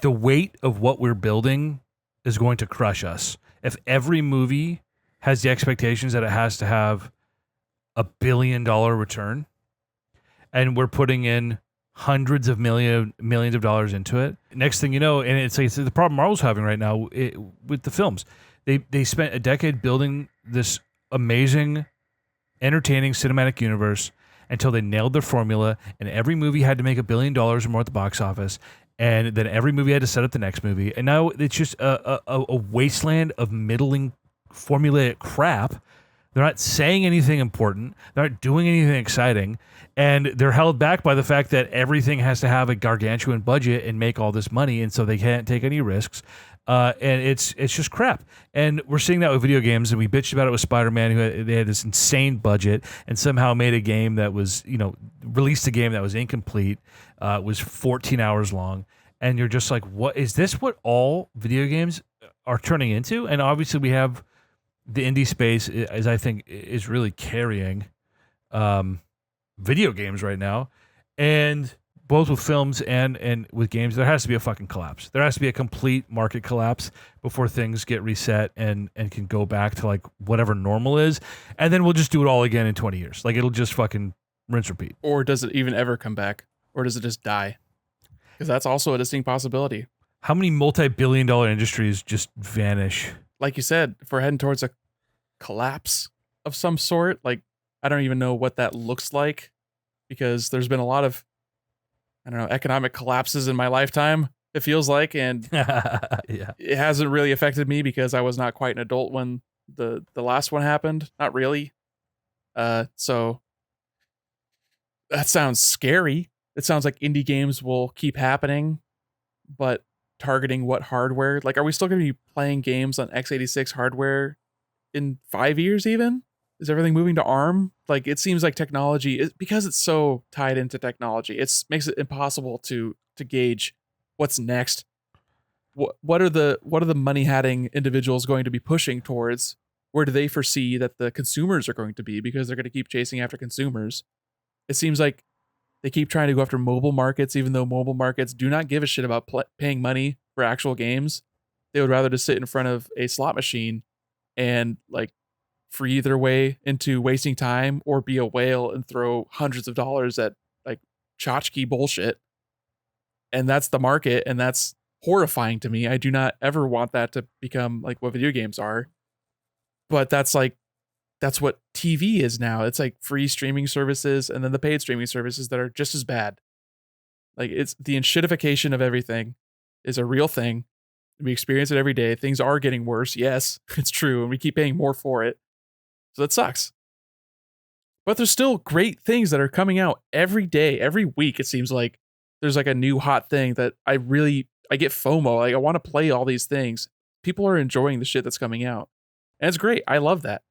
weight of what we're building is going to crush us. If every movie has the expectations that it has to have $1 billion return, and we're putting in hundreds of millions of dollars into it. Next thing you know, and it's like the problem Marvel's having right now with the films. They spent a decade building this amazing, entertaining cinematic universe until they nailed their formula, and every movie had to make $1 billion or more at the box office, and then every movie had to set up the next movie, and now it's just a wasteland of middling formulaic crap. They're not saying anything important. They're not doing anything exciting. And they're held back by the fact that everything has to have a gargantuan budget and make all this money, and so they can't take any risks. And it's just crap. And we're seeing that with video games, and we bitched about it with Spider-Man, they had this insane budget and somehow made a game that was, released a game that was incomplete, was 14 hours long. And you're just like, what is this? What all video games are turning into? And obviously we have the indie space, as I think, is really carrying video games right now, and both with films and with games, there has to be a fucking collapse. There has to be a complete market collapse before things get reset and can go back to like whatever normal is, and then we'll just do it all again in 20 years. Like it'll just fucking rinse repeat. Or does it even ever come back? Or does it just die? Because that's also a distinct possibility. How many multi-billion-dollar industries just vanish? Like you said, if we're heading towards a collapse of some sort. Like, I don't even know what that looks like because there's been a lot of, I don't know, economic collapses in my lifetime, it feels like. And Yeah. it hasn't really affected me because I was not quite an adult when the last one happened. Not really. So that sounds scary. It sounds like indie games will keep happening, but targeting what hardware? Like, are we still going to be playing games on x86 hardware in 5 years even? Is everything moving to ARM? Like, it seems like technology, because it's so tied into technology, it makes it impossible to gauge what's next. What are the money-hatting individuals going to be pushing towards? Where do they foresee that the consumers are going to be? Because they're going to keep chasing after consumers. It seems like they keep trying to go after mobile markets, even though mobile markets do not give a shit about paying money for actual games. They would rather just sit in front of a slot machine and like free their way into wasting time or be a whale and throw hundreds of dollars at like tchotchke bullshit. And that's the market, and that's horrifying to me. I do not ever want that to become like what video games are. But that's what TV is now. It's like free streaming services and then the paid streaming services that are just as bad. Like, it's the shitification of everything is a real thing. We experience it every day. Things are getting worse. Yes, it's true. And we keep paying more for it. So that sucks. But there's still great things that are coming out every day, every week. It seems like there's like a new hot thing that I get FOMO. Like, I want to play all these things. People are enjoying the shit that's coming out. And it's great. I love that.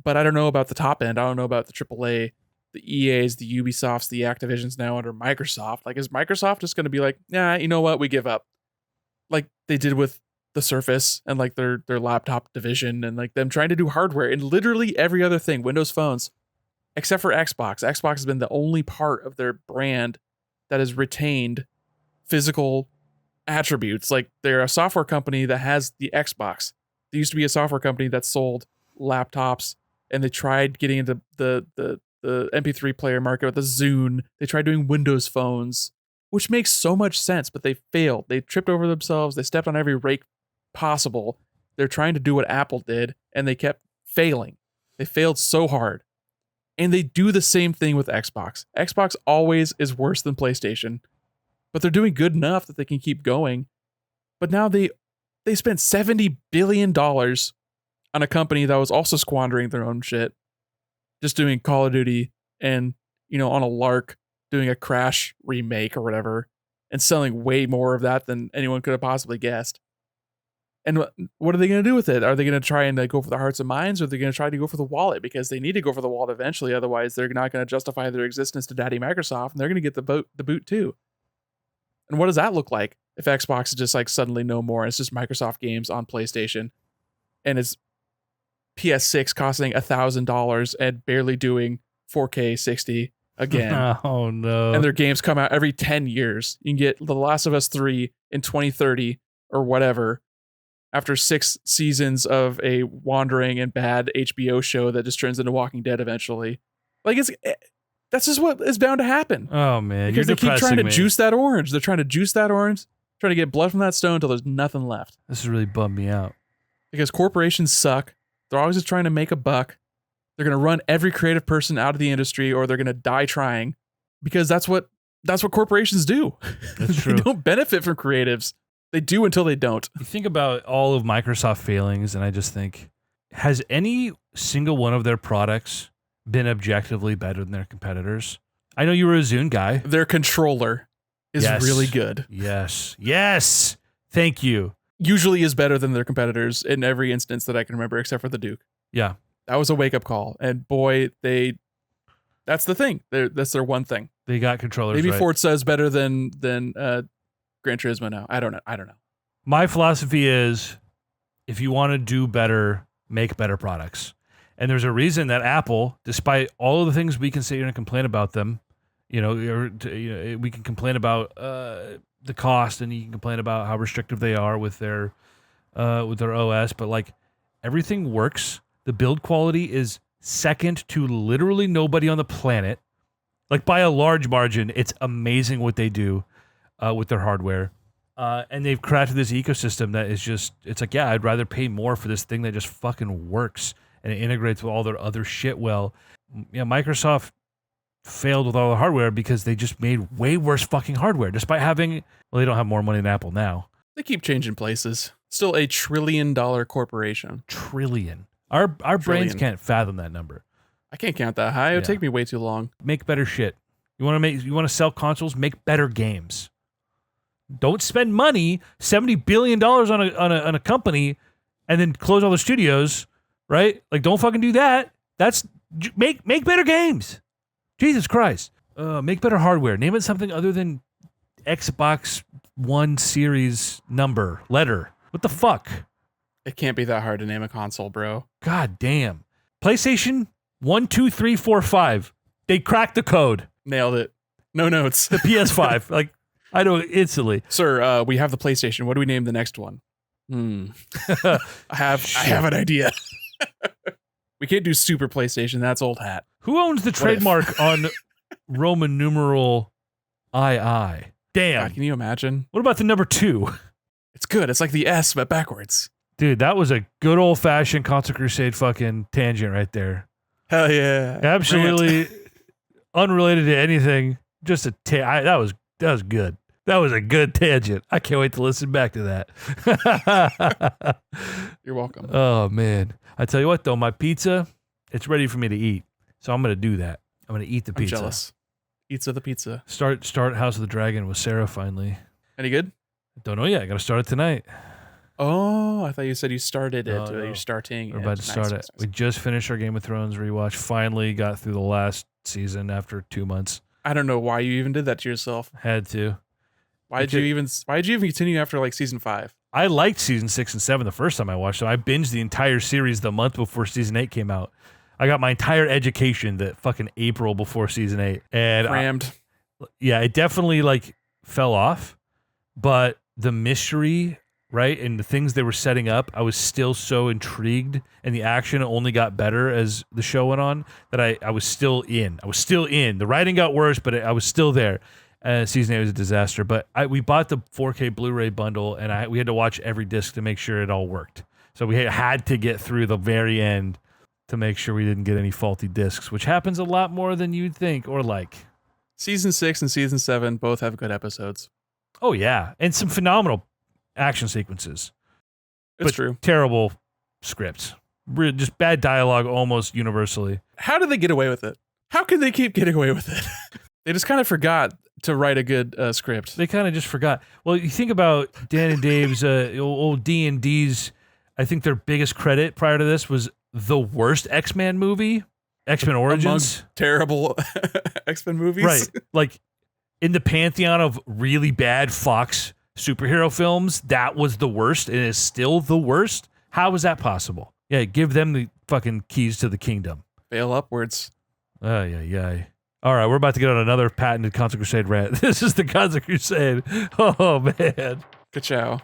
But I don't know about the top end. I don't know about the AAA, the EAs, the Ubisofts, the Activisions now under Microsoft. Like, is Microsoft just going to be like, nah, you know what? We give up. Like they did with the Surface and like their laptop division and like them trying to do hardware in literally every other thing, Windows phones, except for Xbox. Xbox has been the only part of their brand that has retained physical attributes. Like, they're a software company that has the Xbox. They used to be a software company that sold laptops, and they tried getting into the MP3 player market with the Zune. They tried doing Windows phones, which makes so much sense, but they failed. They tripped over themselves. They stepped on every rake possible. They're trying to do what Apple did, and they kept failing. They failed so hard. And they do the same thing with Xbox. Xbox always is worse than PlayStation, but they're doing good enough that they can keep going. But now they spent $70 billion on a company that was also squandering their own shit, just doing Call of Duty and, on a lark, doing a Crash remake or whatever, and selling way more of that than anyone could have possibly guessed. And what are they going to do with it? Are they going to try and go for the hearts and minds, or are they going to try to go for the wallet? Because they need to go for the wallet eventually. Otherwise, they're not going to justify their existence to Daddy Microsoft, and they're going to get the boot too. And what does that look like if Xbox is just like suddenly no more? It's just Microsoft games on PlayStation, and it's PS6 costing $1,000 and barely doing 4K 60 again. Oh no! And their games come out every 10 years. You can get The Last of Us 3 in 2030 or whatever, after 6 seasons of a wandering and bad HBO show that just turns into Walking Dead eventually. Like, that's just what is bound to happen. Oh man, because you're they keep trying to me. juice that orange. They're trying to juice that orange, trying to get blood from that stone until there's nothing left. This has really bummed me out. Because corporations suck. They're always just trying to make a buck. They're going to run every creative person out of the industry, or they're going to die trying, because that's what corporations do. That's They true. don't benefit from creatives. They do until they don't. You think about all of Microsoft failings, and I just think, has any single one of their products been objectively better than their competitors? I know you were a Zune guy. Their controller is really good. Yes. Thank you. Usually is better than their competitors in every instance that I can remember, except for the Duke. Yeah. That was a wake-up call. And boy, that's the thing. That's their one thing. They got controllers Maybe right. Forza is better than Gran Turismo now. I don't know. My philosophy is, if you want to do better, make better products. And there's a reason that Apple, despite all of the things we can sit here and complain about them, we can complain about the cost, and you can complain about how restrictive they are with their OS, but like, everything works. The build quality is second to literally nobody on the planet. Like, by a large margin, it's amazing what they do with their hardware. And they've crafted this ecosystem that is just, it's like, yeah, I'd rather pay more for this thing that just fucking works. and it integrates with all their other shit well. Yeah, Microsoft failed with all the hardware because they just made way worse fucking hardware, despite having, well, they don't have more money than Apple now. They keep changing places. Still $1 trillion corporation. Trillion. Our brains can't fathom that number. I can't count that high. It would take me way too long. Make better shit. You want to sell consoles? Make better games. Don't spend money, $70 billion on a company, and then close all the studios, right? Like, don't fucking do that. Make better games. Jesus Christ. Make better hardware. Name it something other than Xbox One Series letter. What the fuck? It can't be that hard to name a console, bro. God damn. PlayStation 1, 2, 3, 4, 5. They cracked the code. Nailed it. No notes. The PS5. Like, I know instantly. Sir, we have the PlayStation. What do we name the next one? I have an idea. We can't do Super PlayStation. That's old hat. Who owns the trademark on Roman numeral II? Damn. God, can you imagine? What about the number 2? It's good. It's like the S, but backwards. Dude, that was a good old-fashioned Console Crusade fucking tangent right there. Hell yeah. Absolutely unrelated to anything. Just that was good. That was a good tangent. I can't wait to listen back to that. You're welcome. Oh, man. I tell you what, though, my pizza, it's ready for me to eat. So I'm going to do that. I'm going to eat the pizza. I'm jealous. Pizza the pizza. Start House of the Dragon with Sarah finally. Any good? Don't know yet. I got to start it tonight. Oh, I thought you said you started it. No. You're starting. We're about to start it. Nice. We just finished our Game of Thrones rewatch. Finally got through the last season after 2 months. I don't know why you even did that to yourself. Had to. Why did you even continue after like season 5? I liked season 6 and 7 the first time I watched them. I binged the entire series the month before season 8 came out. I got my entire education that fucking April before season 8. And crammed. Yeah, it definitely like fell off, but the mystery, right, and the things they were setting up, I was still so intrigued, and the action only got better as the show went on, that I was still in. The writing got worse, but I was still there. Season 8 was a disaster, but we bought the 4K Blu-ray bundle, and we had to watch every disc to make sure it all worked. So we had to get through the very end to make sure we didn't get any faulty discs, which happens a lot more than you'd think or like. Season 6 and season 7 both have good episodes. Oh, yeah. And some phenomenal action sequences. It's true. Terrible scripts. Just bad dialogue almost universally. How did they get away with it? How can they keep getting away with it? They just kind of forgot to write a good script. They kind of just forgot. Well, you think about Dan and Dave's old D&D's, I think their biggest credit prior to this was the worst X-Men movie, X-Men Origins. Among terrible X-Men movies. Right. Like, in the pantheon of really bad Fox superhero films, that was the worst and is still the worst. How is that possible? Yeah, give them the fucking keys to the kingdom. Fail upwards. Yeah. All right, we're about to get on another patented Console Crusade rant. This is the Console Crusade. Oh, man. Ka-chow.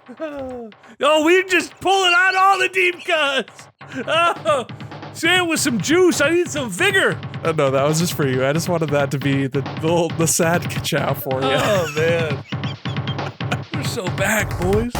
Oh, we just pulling out all the deep cuts. Oh, say it with some juice. I need some vigor. No, that was just for you. I just wanted that to be the sad ka-chow for you. Oh, man. We're so back, boys.